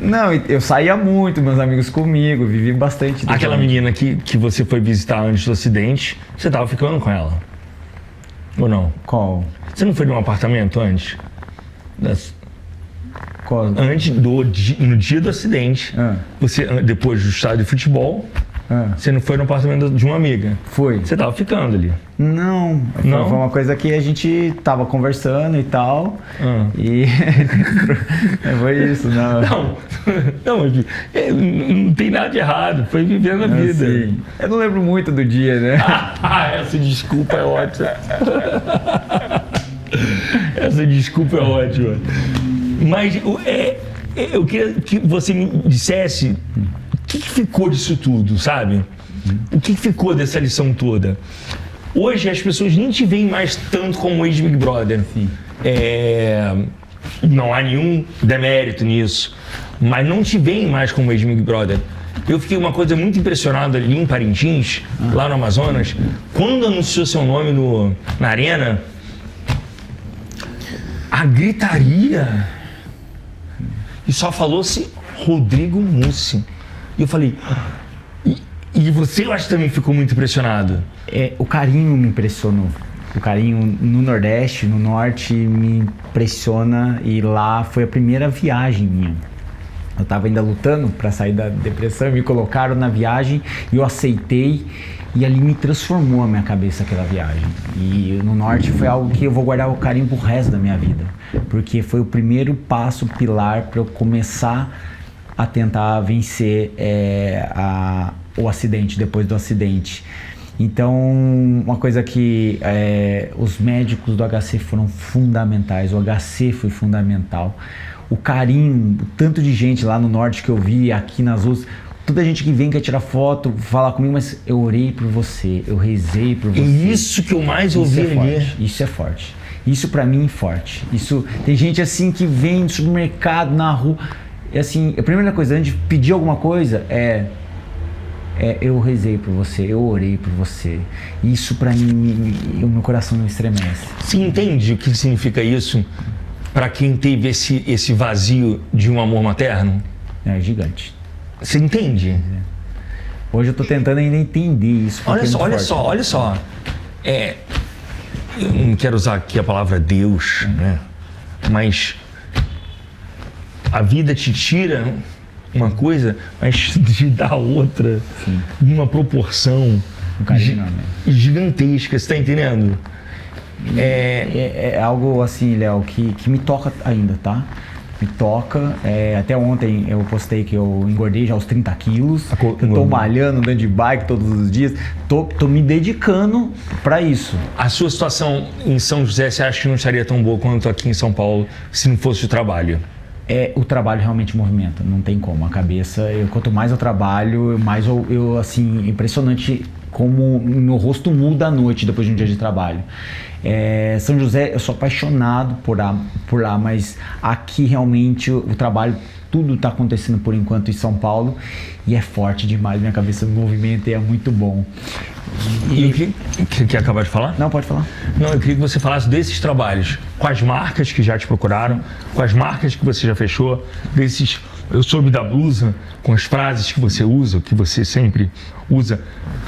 Não, eu saía muito, meus amigos comigo, vivi bastante. Aquela menina que você foi visitar antes do acidente, você tava ficando com ela? Ou não? Qual? Você não foi num apartamento antes? Qual? No dia do acidente, você, depois do estádio de futebol, Você não foi no apartamento de uma amiga? Foi. Você tava ficando ali? Não, Não? foi uma coisa que a gente tava conversando e tal. E foi isso, não. Não, não tem nada de errado, foi vivendo a vida. Sim. Eu não lembro muito do dia, né? Essa desculpa é ótima. Essa desculpa é ótima. Mas eu queria que você me dissesse o que ficou disso tudo, sabe? O que ficou dessa lição toda? Hoje as pessoas nem te veem mais tanto como ex-Big Brother. Sim. Não há nenhum demérito nisso, mas não te veem mais como ex-Big Brother. Eu fiquei uma coisa muito impressionada ali em Parintins, lá no Amazonas, quando anunciou seu nome na arena, a gritaria, e só falou-se Rodrigo Mussi. E eu falei, e você, eu acho que também ficou muito impressionado. O carinho me impressionou. O carinho no Nordeste, no Norte, me impressiona. E lá foi a primeira viagem minha. Eu estava ainda lutando para sair da depressão, me colocaram na viagem e eu aceitei. E ali me transformou a minha cabeça aquela viagem. E no Norte foi algo que eu vou guardar o carinho pro resto da minha vida. Porque foi o primeiro passo, pilar, para eu começar a tentar vencer o acidente, depois do acidente. Então, uma coisa que os médicos do HC foram fundamentais, o HC foi fundamental. O carinho, o tanto de gente lá no Norte que eu vi, aqui nas ruas, toda gente que vem quer tirar foto, falar comigo, mas eu orei por você, eu rezei por você. E isso que eu mais ouvi ali. Isso é forte. Isso pra mim é forte. Isso, tem gente assim que vem no supermercado, na rua, e assim, a primeira coisa, antes de pedir alguma coisa, eu rezei por você, eu orei por você. Isso pra mim, o meu coração me estremece. Você entende o que significa isso pra quem teve esse vazio de um amor materno? É gigante. Você entende? Hoje eu tô tentando ainda entender isso. Olha só. Eu não quero usar aqui a palavra Deus, né? Mas a vida te tira uma coisa, mas te dá outra. Sim. Numa proporção gigantesca, você tá entendendo? É algo assim, Léo, que me toca ainda, tá? Me toca. Até ontem eu postei que eu engordei já os 30 quilos. Eu tô malhando, andando de bike todos os dias. Tô me dedicando pra isso. A sua situação em São José, você acha que não estaria tão boa quanto aqui em São Paulo se não fosse o trabalho? O trabalho realmente movimenta, não tem como. A cabeça, quanto mais eu trabalho, mais eu assim, impressionante como o meu rosto muda à noite depois de um dia de trabalho. São José, eu sou apaixonado por lá, mas aqui realmente o trabalho, tudo está acontecendo por enquanto em São Paulo e é forte demais, minha cabeça movimenta e é muito bom. E quer acabar de falar? Não, pode falar. Não, eu queria que você falasse desses trabalhos, com as marcas que já te procuraram, com as marcas que você já fechou, eu soube da blusa, com as frases que você usa, que você sempre usa.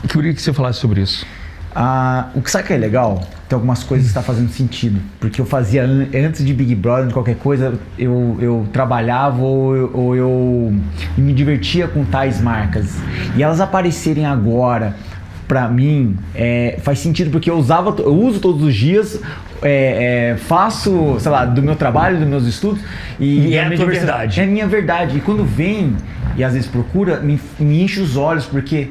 Eu queria que você falasse sobre isso. O que sabe que é legal? Tem algumas coisas que está fazendo sentido. Porque eu fazia antes de Big Brother, de qualquer coisa, eu trabalhava ou eu me divertia com tais marcas. E elas aparecerem agora, pra mim, faz sentido porque eu uso todos os dias, faço, sei lá, do meu trabalho, dos meus estudos. E é a tua verdade. É a minha verdade. E quando vem, e às vezes procura, me enche os olhos, porque...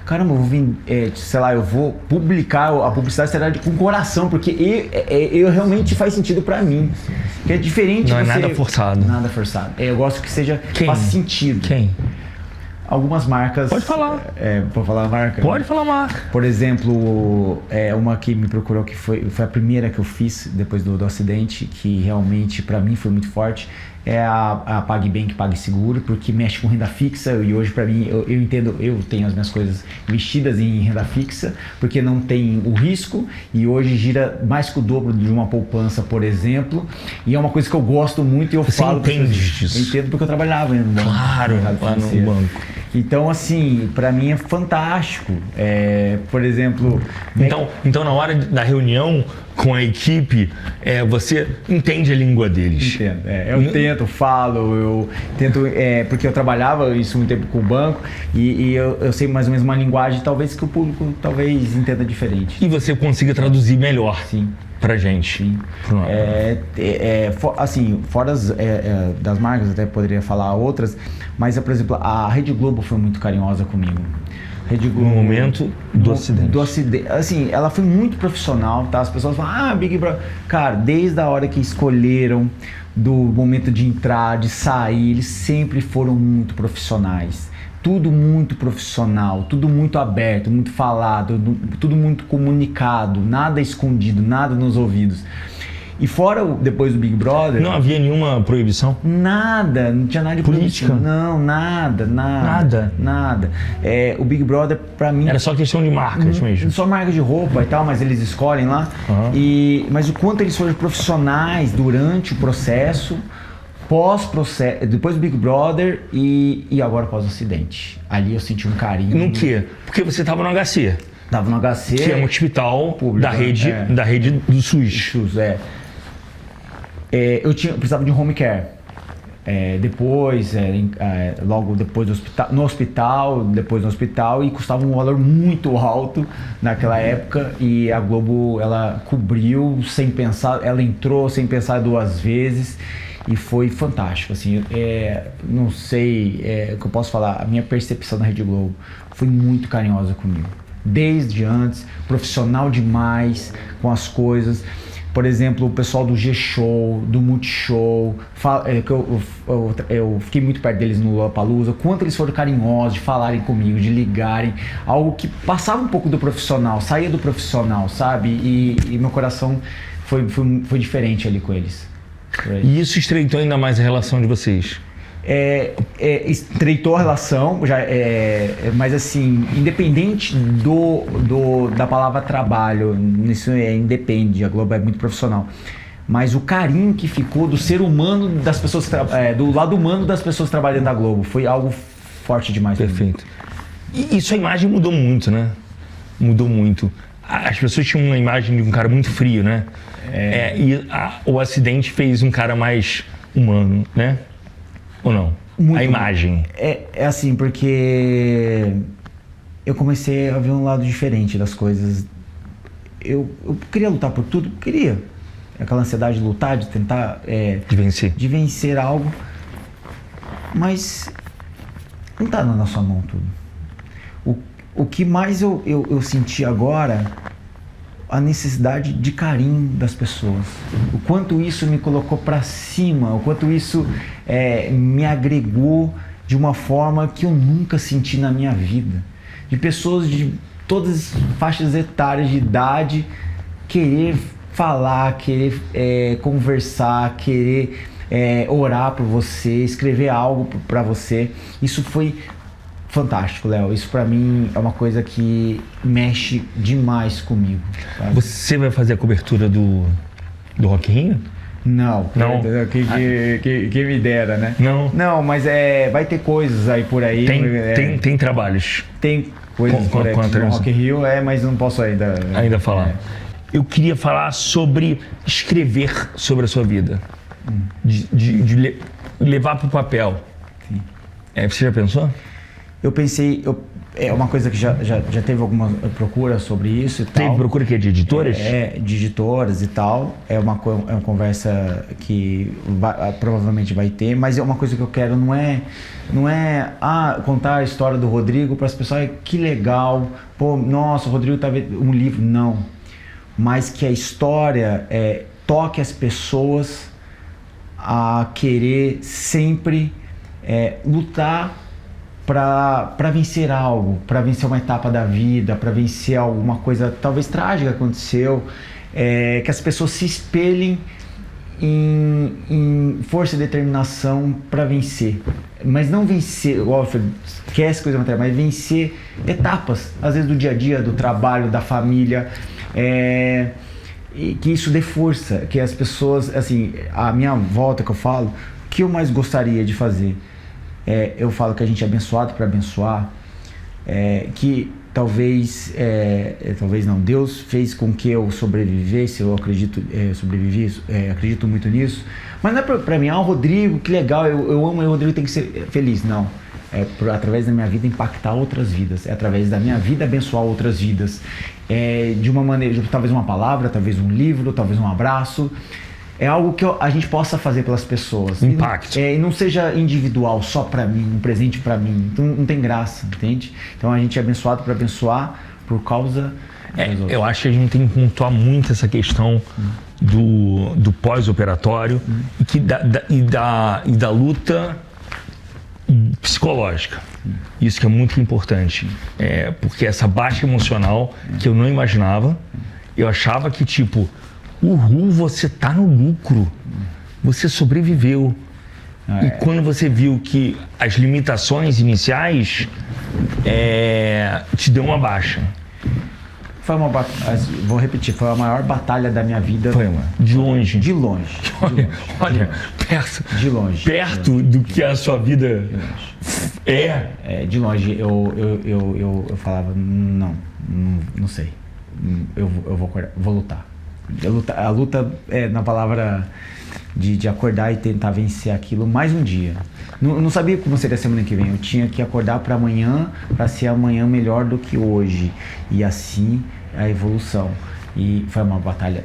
Caramba, eu vou vir, sei lá, eu vou publicar, a publicidade será com coração, porque eu realmente faz sentido pra mim. Que é diferente. Não é nada forçado. Nada forçado. Eu gosto que seja, faça sentido. Quem? Algumas marcas... Pode falar. Pode falar a marca? Pode falar a marca. Por exemplo, uma que me procurou, que foi a primeira que eu fiz depois do acidente, que realmente pra mim foi muito forte, é a PagBank, PagSeguro, porque mexe com renda fixa e hoje pra mim, eu entendo, eu tenho as minhas coisas investidas em renda fixa, porque não tem o risco e hoje gira mais que o dobro de uma poupança, por exemplo, e é uma coisa que eu gosto muito e eu falo... Você entende disso? Eu entendo porque eu trabalhava no banco. Claro, lá no banco. Então, assim, para mim é fantástico. Por exemplo... Então, na hora da reunião com a equipe, você entende a língua deles? Entendo. Eu tento, falo, eu tento... porque eu trabalhava isso muito tempo com o banco e eu sei mais ou menos uma linguagem, talvez, que o público talvez entenda diferente. E você consiga traduzir melhor. Sim. Pra gente. Sim. Assim, fora das marcas, até poderia falar outras, mas, por exemplo, a Rede Globo foi muito carinhosa comigo. Rede Globo, no momento do acidente. Assim, ela foi muito profissional, tá? As pessoas falam, Big Brother. Cara, desde a hora que escolheram, do momento de entrar, de sair, eles sempre foram muito profissionais. Tudo muito profissional, tudo muito aberto, muito falado, tudo muito comunicado, nada escondido, nada nos ouvidos. E fora, depois do Big Brother... Não havia nenhuma proibição? Nada, não tinha nada de política? Não, nada. O Big Brother, pra mim... Era só questão de marcas mesmo? Só marcas de roupa e tal, mas eles escolhem lá. Mas o quanto eles foram profissionais durante o processo... pós-processo, depois do Big Brother e agora pós-acidente. Ali eu senti um carinho. No quê? Porque você estava no HC. Tava no HC. Que é um hospital público, da rede do SUS. Eu precisava de um home care. Logo depois do hospital, e custava um valor muito alto naquela época, e a Globo, ela cobriu sem pensar, ela entrou sem pensar duas vezes. E foi fantástico, assim, não sei o que eu posso falar, a minha percepção da Rede Globo foi muito carinhosa comigo. Desde antes, profissional demais com as coisas. Por exemplo, o pessoal do G-Show, do Multishow, que eu fiquei muito perto deles no Lollapalooza, quanto eles foram carinhosos de falarem comigo, de ligarem, algo que passava um pouco do profissional, saía do profissional, sabe? E meu coração foi diferente ali com eles. E isso estreitou ainda mais a relação de vocês? Estreitou a relação, mas assim, independente da palavra trabalho, isso independe, a Globo é muito profissional. Mas o carinho que ficou do ser humano, das pessoas do lado humano das pessoas trabalhando na Globo, foi algo forte demais. Perfeito. E sua imagem mudou muito, né? Mudou muito. As pessoas tinham uma imagem de um cara muito frio, né? O acidente fez um cara mais humano, né? Ou não? Muito a imagem. É assim, porque eu comecei a ver um lado diferente das coisas. Eu queria lutar por tudo, queria. Aquela ansiedade de lutar, de tentar... de vencer algo. Mas não tá na sua mão tudo. O que mais eu senti agora, a necessidade de carinho das pessoas. O quanto isso me colocou para cima, o quanto isso me agregou de uma forma que eu nunca senti na minha vida. De pessoas de todas as faixas etárias de idade querer falar, querer conversar, querer orar por você, escrever algo para você. Isso foi fantástico, Léo. Isso pra mim é uma coisa que mexe demais comigo, sabe? Você vai fazer a cobertura do Rock in Rio? Não. Quem me dera, né? Não, mas vai ter coisas aí por aí. Tem trabalhos. Tem coisas por aí no Rock in Rio, mas não posso ainda falar. Eu queria falar sobre escrever sobre a sua vida. De levar pro papel. Sim. Você já pensou? Eu pensei, é uma coisa que já teve alguma procura sobre isso e tal. Teve procura que é de editoras? De editoras e tal. É uma conversa que provavelmente vai ter, mas é uma coisa que eu quero, não é contar a história do Rodrigo para as pessoas, que legal, pô, nossa, o Rodrigo tá vendo um livro, não. Mas que a história toque as pessoas a querer sempre lutar para vencer algo, para vencer uma etapa da vida, para vencer alguma coisa talvez trágica que aconteceu, que as pessoas se espelhem em força e determinação para vencer. Mas não vencer, esquece coisa material, mas vencer etapas, às vezes do dia a dia, do trabalho, da família, e que isso dê força, que as pessoas, assim, a minha volta que eu falo, o que eu mais gostaria de fazer? eu falo que a gente é abençoado para abençoar, que talvez não, Deus fez com que eu sobrevivesse, eu acredito, acredito muito nisso, mas não é pra mim, o Rodrigo, que legal, eu amo, o Rodrigo tem que ser feliz, não. Através da minha vida impactar outras vidas, através da minha vida abençoar outras vidas, de uma maneira, talvez uma palavra, talvez um livro, talvez um abraço, é algo que a gente possa fazer pelas pessoas. Impacto. E não seja individual, só pra mim, um presente pra mim, então não tem graça, entende? Então a gente é abençoado para abençoar por causa dos outros. Eu acho que a gente tem que pontuar muito essa questão do pós-operatório e da luta psicológica. Isso que é muito importante, porque essa baixa emocional que eu não imaginava, eu achava que tipo, você tá no lucro, você sobreviveu. E quando você viu que as limitações iniciais te deu uma baixa. Foi vou repetir, foi a maior batalha da minha vida. Foi, mano. De longe. De longe. Olha, perto. De longe. Perto do que a sua vida de longe. Eu falava, não sei. Eu vou acordar, vou lutar. A luta na palavra de acordar e tentar vencer aquilo mais um dia. Não sabia como seria a semana que vem. Eu tinha que acordar para amanhã, para ser amanhã melhor do que hoje. E assim a evolução. E foi uma batalha.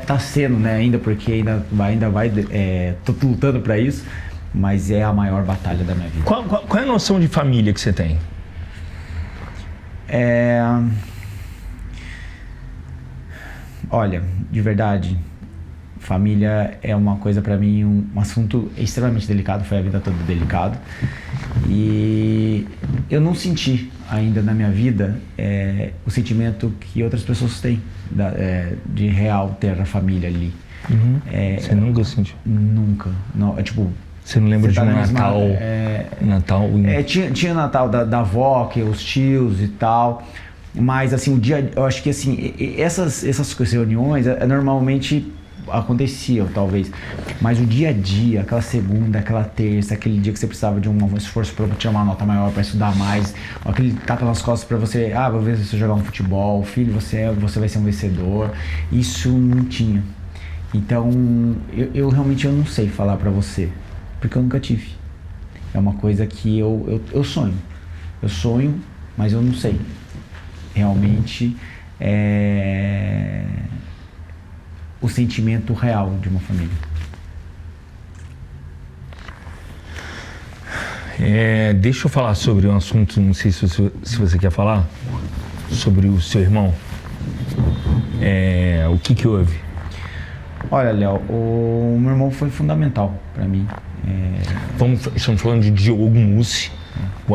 Tá sendo, né? Ainda porque ainda vai. Tô lutando para isso, mas é a maior batalha da minha vida. Qual é a noção de família que você tem? Olha, de verdade, família é uma coisa pra mim, um assunto extremamente delicado, foi a vida toda delicado. E eu não senti ainda na minha vida o sentimento que outras pessoas têm, de real ter a família ali. Você nunca sentiu? Nunca. Não, tipo, você não lembra de um Natal? Natal? Tinha Natal da avó, que os tios e tal. Mas assim, o dia, eu acho que assim, essas reuniões normalmente aconteciam, talvez. Mas o dia a dia, aquela segunda, aquela terça, aquele dia que você precisava de um esforço para tirar uma nota maior, para estudar mais, aquele tapa nas costas para você, vou ver você jogar um futebol, filho, você vai ser um vencedor. Isso não tinha. Então, eu realmente não sei falar para você, porque eu nunca tive. É uma coisa que eu sonho. Eu sonho, mas eu não sei. Realmente o sentimento real de uma família. Deixa eu falar sobre um assunto, não sei se você quer falar, sobre o seu irmão. O que houve? Olha, Léo, o meu irmão foi fundamental para mim. Estamos falando de Diogo Mussi,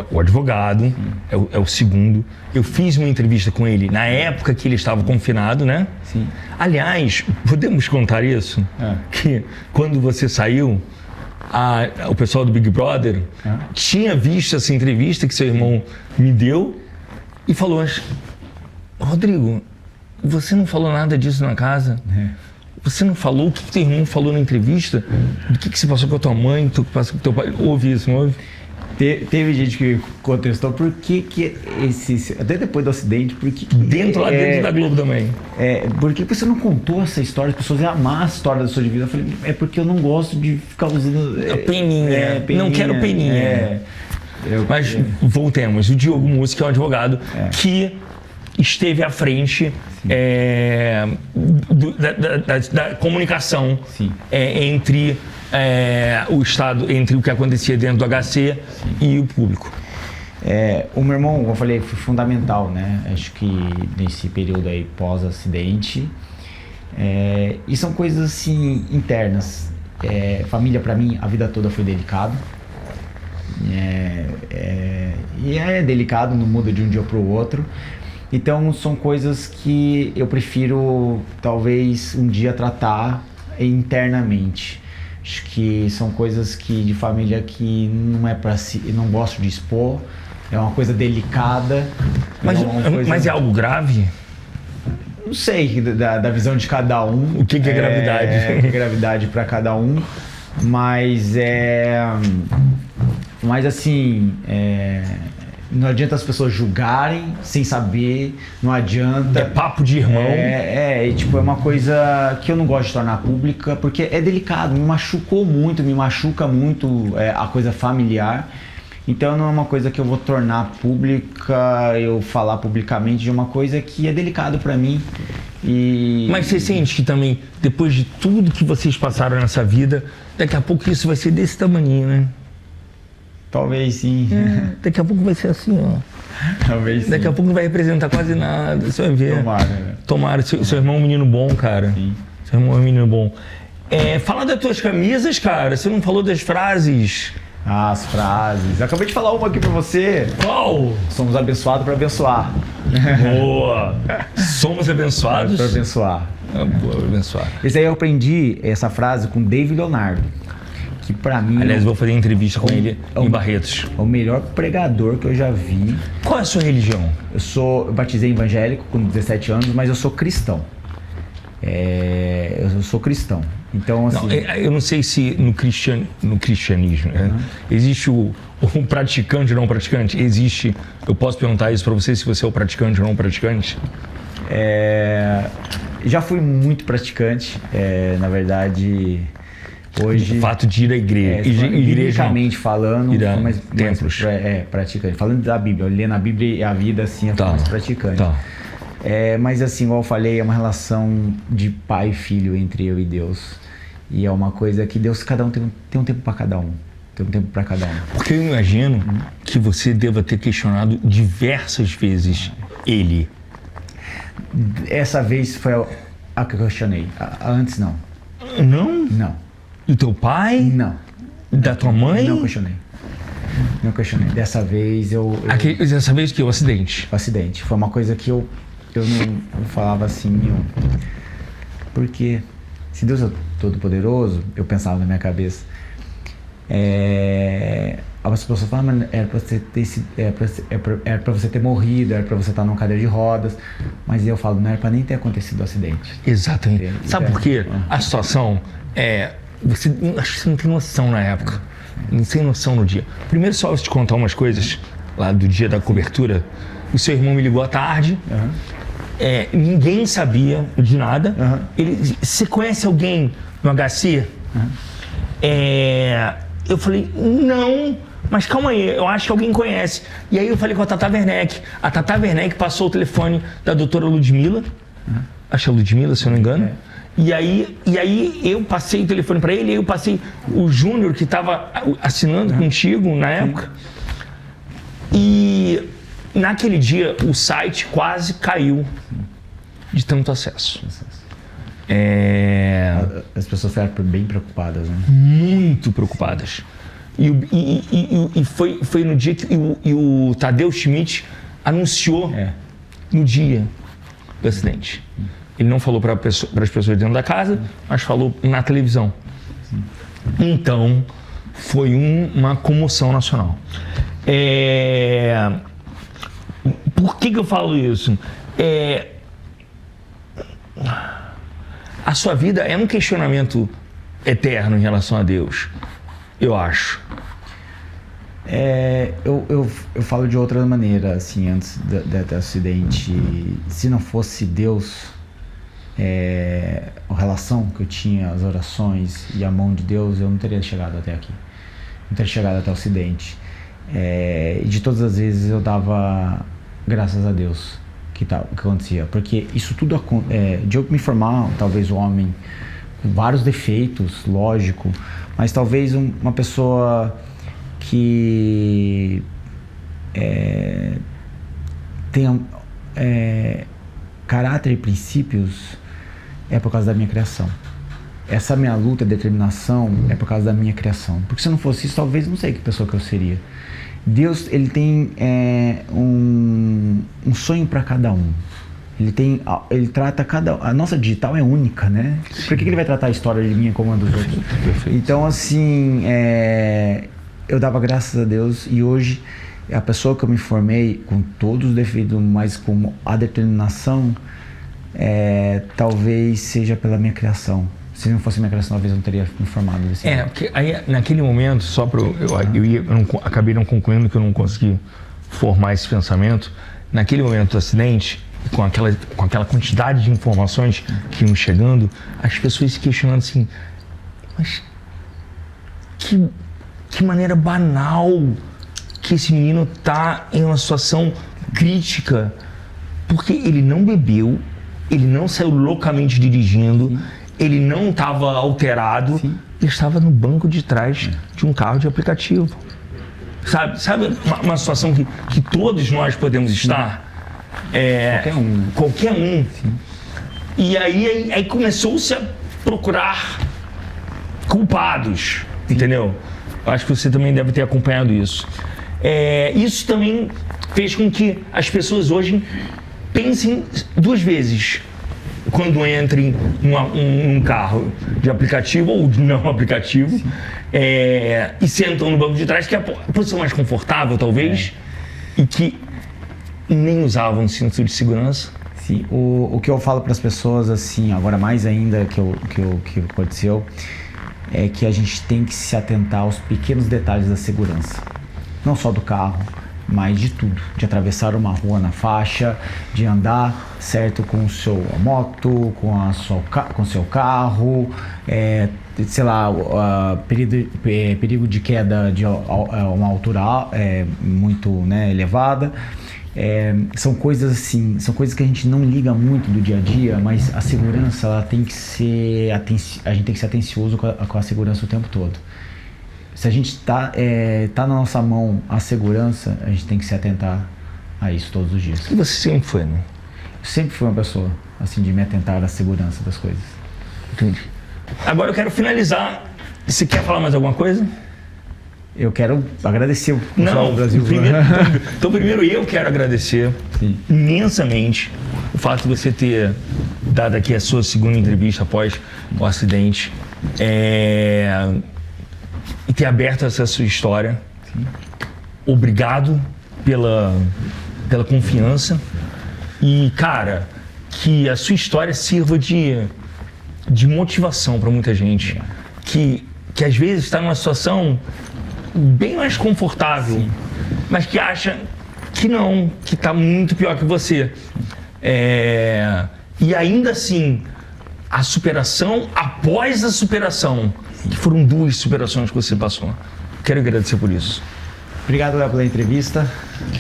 o advogado, é o segundo. Eu fiz uma entrevista com ele na época que ele estava confinado, né? Sim. Aliás, podemos contar isso? Que quando você saiu, o pessoal do Big Brother tinha visto essa entrevista que seu irmão me deu e falou: Rodrigo, você não falou nada disso na casa? Você não falou o que teu irmão falou na entrevista? Do que você passou com a tua mãe, do que passou com o teu pai? Ouve isso, não ouve? Teve gente que contestou por que até depois do acidente, dentro da Globo também. Por que você não contou essa história? As pessoas iam amar a história da sua vida. Eu falei, porque eu não gosto de ficar usando... Peninha. Não quero peninha. Mas voltemos. O Diogo Mussi, que é um advogado que esteve à frente da comunicação entre o Estado, entre o que acontecia dentro do HC e o público. O meu irmão, como eu falei, foi fundamental, né? Acho que nesse período aí pós-acidente. E são coisas assim internas. Família para mim a vida toda foi delicado. E é delicado, não muda de um dia para o outro. Então são coisas que eu prefiro talvez um dia tratar internamente. Acho que são coisas de família que não é para si, não gosto de expor. É uma coisa delicada. Mas é algo grave? Não sei, da visão de cada um. O que é gravidade? O que é gravidade para cada um. Mas Mas assim, não adianta as pessoas julgarem sem saber, não adianta. É papo de irmão. E, tipo, é uma coisa que eu não gosto de tornar pública, porque é delicado, me machuca muito a coisa familiar. Então não é uma coisa que eu vou tornar pública, eu falar publicamente de uma coisa que é delicado pra mim. Mas você sente que também, depois de tudo que vocês passaram nessa vida, daqui a pouco isso vai ser desse tamanho, né? Talvez sim. Daqui a pouco vai ser assim, ó. Talvez sim. Daqui a pouco não vai representar quase nada, você vai ver. Tomara, né? Tomara. Seu irmão é um menino bom, cara. Sim. Seu irmão é um menino bom. Fala das tuas camisas, cara. Você não falou das frases. As frases. Eu acabei de falar uma aqui pra você. Qual? Somos abençoados pra abençoar. Boa! Somos abençoados. Pra abençoar. Boa, abençoar. Esse aí eu aprendi essa frase com David Leonardo. Que pra mim... Aliás, eu vou fazer entrevista com ele em Barretos. É o melhor pregador que eu já vi. Qual é a sua religião? Eu batizei evangélico com 17 anos, mas eu sou cristão. Eu sou cristão. Então, assim... Não, eu não sei se no cristianismo existe o praticante ou não praticante. Existe... Eu posso perguntar isso pra você, se você é o praticante ou não praticante? Já fui muito praticante. Na verdade, hoje... O fato de ir à igreja. Biblicamente falando, mas templos. Praticante. Falando da Bíblia, eu lendo a Bíblia e a vida, assim, eu fui mais praticante. Tá. Mas assim, igual eu falei, é uma relação de pai e filho entre eu e Deus. E é uma coisa que Deus, cada um tem um tempo para cada um. Tem um tempo para cada um. Porque eu imagino que você deva ter questionado diversas vezes ele. Essa vez foi a que eu questionei. Antes não. Não? Não. Do teu pai? Não. Da tua mãe? Não questionei. Não questionei. Dessa vez Dessa vez que o acidente? O acidente. Foi uma coisa que eu não falava assim, porque se Deus é todo poderoso, eu pensava na minha cabeça, as pessoas falam, mas era pra você ter morrido, era pra você estar numa cadeira de rodas, mas eu falo, não era pra nem ter acontecido o acidente. Exatamente. Sabe por quê? A situação acho que você não tem noção na época, não tem noção no dia. Primeiro, só te contar umas coisas lá do dia da cobertura. O seu irmão me ligou à tarde. Ninguém sabia de nada. Você conhece alguém no HC? Eu falei, não, mas calma aí, eu acho que alguém conhece. E aí eu falei com a Tata Werneck. A Tata Werneck passou o telefone da doutora Ludmila. Acho que é Ludmila, se eu não me engano. E aí eu passei o telefone para ele, aí eu passei o Júnior, que estava assinando contigo na época. E naquele dia o site quase caiu de tanto acesso. As pessoas ficaram bem preocupadas, né? Muito preocupadas. E foi no dia que o Tadeu Schmidt anunciou no dia do acidente. Ele não falou para as pessoas dentro da casa, mas falou na televisão. Então, foi uma comoção nacional. Por que eu falo isso? A sua vida é um questionamento eterno em relação a Deus, eu acho. Eu falo de outra maneira, assim, antes do acidente. Se não fosse Deus, a relação que eu tinha, as orações e a mão de Deus, eu não teria chegado até aqui. Não teria chegado até o acidente. E de todas as vezes eu dava graças a Deus que acontecia. Porque isso tudo, de eu me formar, talvez um homem com vários defeitos, lógico, mas talvez uma pessoa que tenha caráter e princípios, é por causa da minha criação. Essa minha luta, determinação, é por causa da minha criação. Porque se não fosse isso, talvez não sei que pessoa que eu seria. Deus, ele tem um sonho para cada um. Ele trata a nossa digital é única, né? Por que ele vai tratar a história de mim como a dos outros? Perfeito. Então, assim, eu dava graças a Deus, e hoje a pessoa que eu me formei, com todos os defeitos, mas com a determinação, talvez seja pela minha criação. se não fosse minha criação, talvez eu não teria me formado desse jeito. Porque aí, naquele momento, acabei não concluindo que eu não consegui formar esse pensamento. Naquele momento do acidente, com aquela quantidade de informações que iam chegando, as pessoas se questionando assim, mas que maneira banal que esse menino tá em uma situação crítica, porque ele não bebeu, ele não saiu loucamente dirigindo, sim, ele não estava alterado, sim, ele estava no banco de trás de um carro de aplicativo. Sabe uma situação que todos nós podemos estar? Qualquer um. Sim. E aí começou-se a procurar culpados, sim, entendeu? Acho que você também deve ter acompanhado isso. Isso também fez com que as pessoas hoje pensem duas vezes quando entrem num carro de aplicativo ou de não aplicativo, e sentam no banco de trás, que é a posição mais confortável, talvez, e que nem usavam cinto de segurança. Sim, o que eu falo para as pessoas, assim, agora mais ainda que aconteceu, é que a gente tem que se atentar aos pequenos detalhes da segurança. Não só do carro, mas de tudo. De atravessar uma rua na faixa, de andar certo com sua moto, com seu carro, sei lá, perigo de queda de uma altura muito, né, elevada. São coisas assim, são coisas que a gente não liga muito do dia a dia, mas a segurança, ela tem que ser, a gente tem que ser atencioso com a segurança o tempo todo. Se a gente tá na nossa mão a segurança, a gente tem que se atentar a isso todos os dias. E você sempre foi, né? Eu sempre fui uma pessoa, assim, de me atentar à segurança das coisas. Entendi. Agora eu quero finalizar. Você quer falar mais alguma coisa? Eu quero agradecer o pessoal do Brasil. Primeiro eu quero agradecer, sim, imensamente o fato de você ter dado aqui a sua segunda entrevista após o acidente, e ter aberto essa sua história. Sim. Obrigado pela confiança e, cara, que a sua história sirva de motivação para muita gente que às vezes está numa situação bem mais confortável, sim, mas que acha que não, que está muito pior que você. E ainda assim, a superação após a superação, que foram 2 superações que você passou. Quero agradecer por isso. Obrigado, Léo, pela entrevista.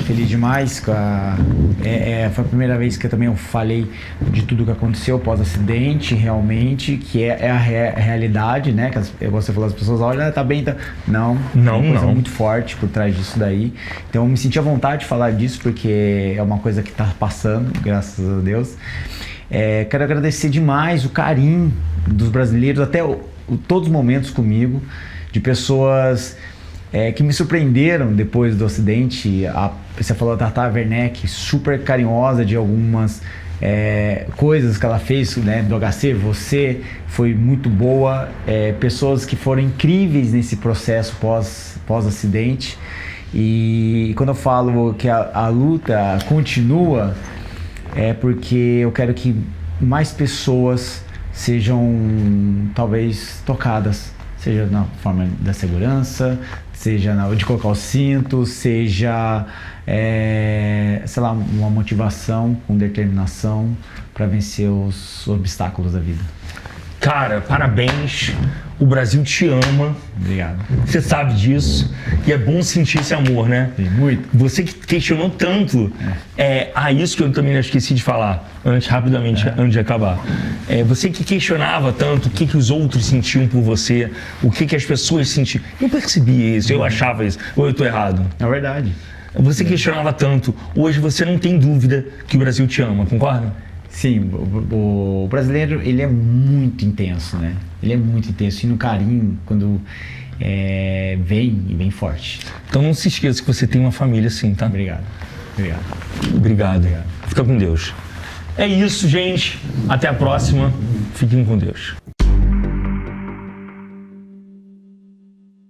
Feliz demais. Foi a primeira vez que eu falei de tudo que aconteceu pós-acidente, realmente, que é a realidade, né? Que você falou, as pessoas olham, tá bem, tá... Não. É uma coisa muito forte por trás disso daí. Então eu me senti à vontade de falar disso, porque é uma coisa que tá passando, graças a Deus. Quero agradecer demais o carinho dos brasileiros, até todos os momentos comigo, de pessoas que me surpreenderam depois do acidente. Você falou da Tata Werneck, super carinhosa de algumas coisas que ela fez, né, do HC. Você foi muito boa. Pessoas que foram incríveis nesse processo pós-acidente. E quando eu falo que a luta continua, é porque eu quero que mais pessoas sejam talvez tocadas, seja na forma da segurança, seja de colocar o cinto, seja sei lá, uma motivação com determinação para vencer os obstáculos da vida. Cara, parabéns, o Brasil te ama. Obrigado. Você sabe disso e é bom sentir esse amor, né? Sim, muito. Você que questionou tanto, isso que eu também esqueci de falar, rapidamente, antes de acabar. Você que questionava tanto o que os outros sentiam por você, o que as pessoas sentiam. Eu percebia isso, eu achava isso, ou eu tô errado? É verdade. Você questionava tanto, hoje você não tem dúvida que o Brasil te ama, concorda? Sim, o brasileiro, ele é muito intenso, né? Ele é muito intenso e no carinho, quando vem forte. Então não se esqueça que você tem uma família assim, tá? Obrigado. Obrigado. Fica com Deus. É isso, gente. Até a próxima. Fiquem com Deus.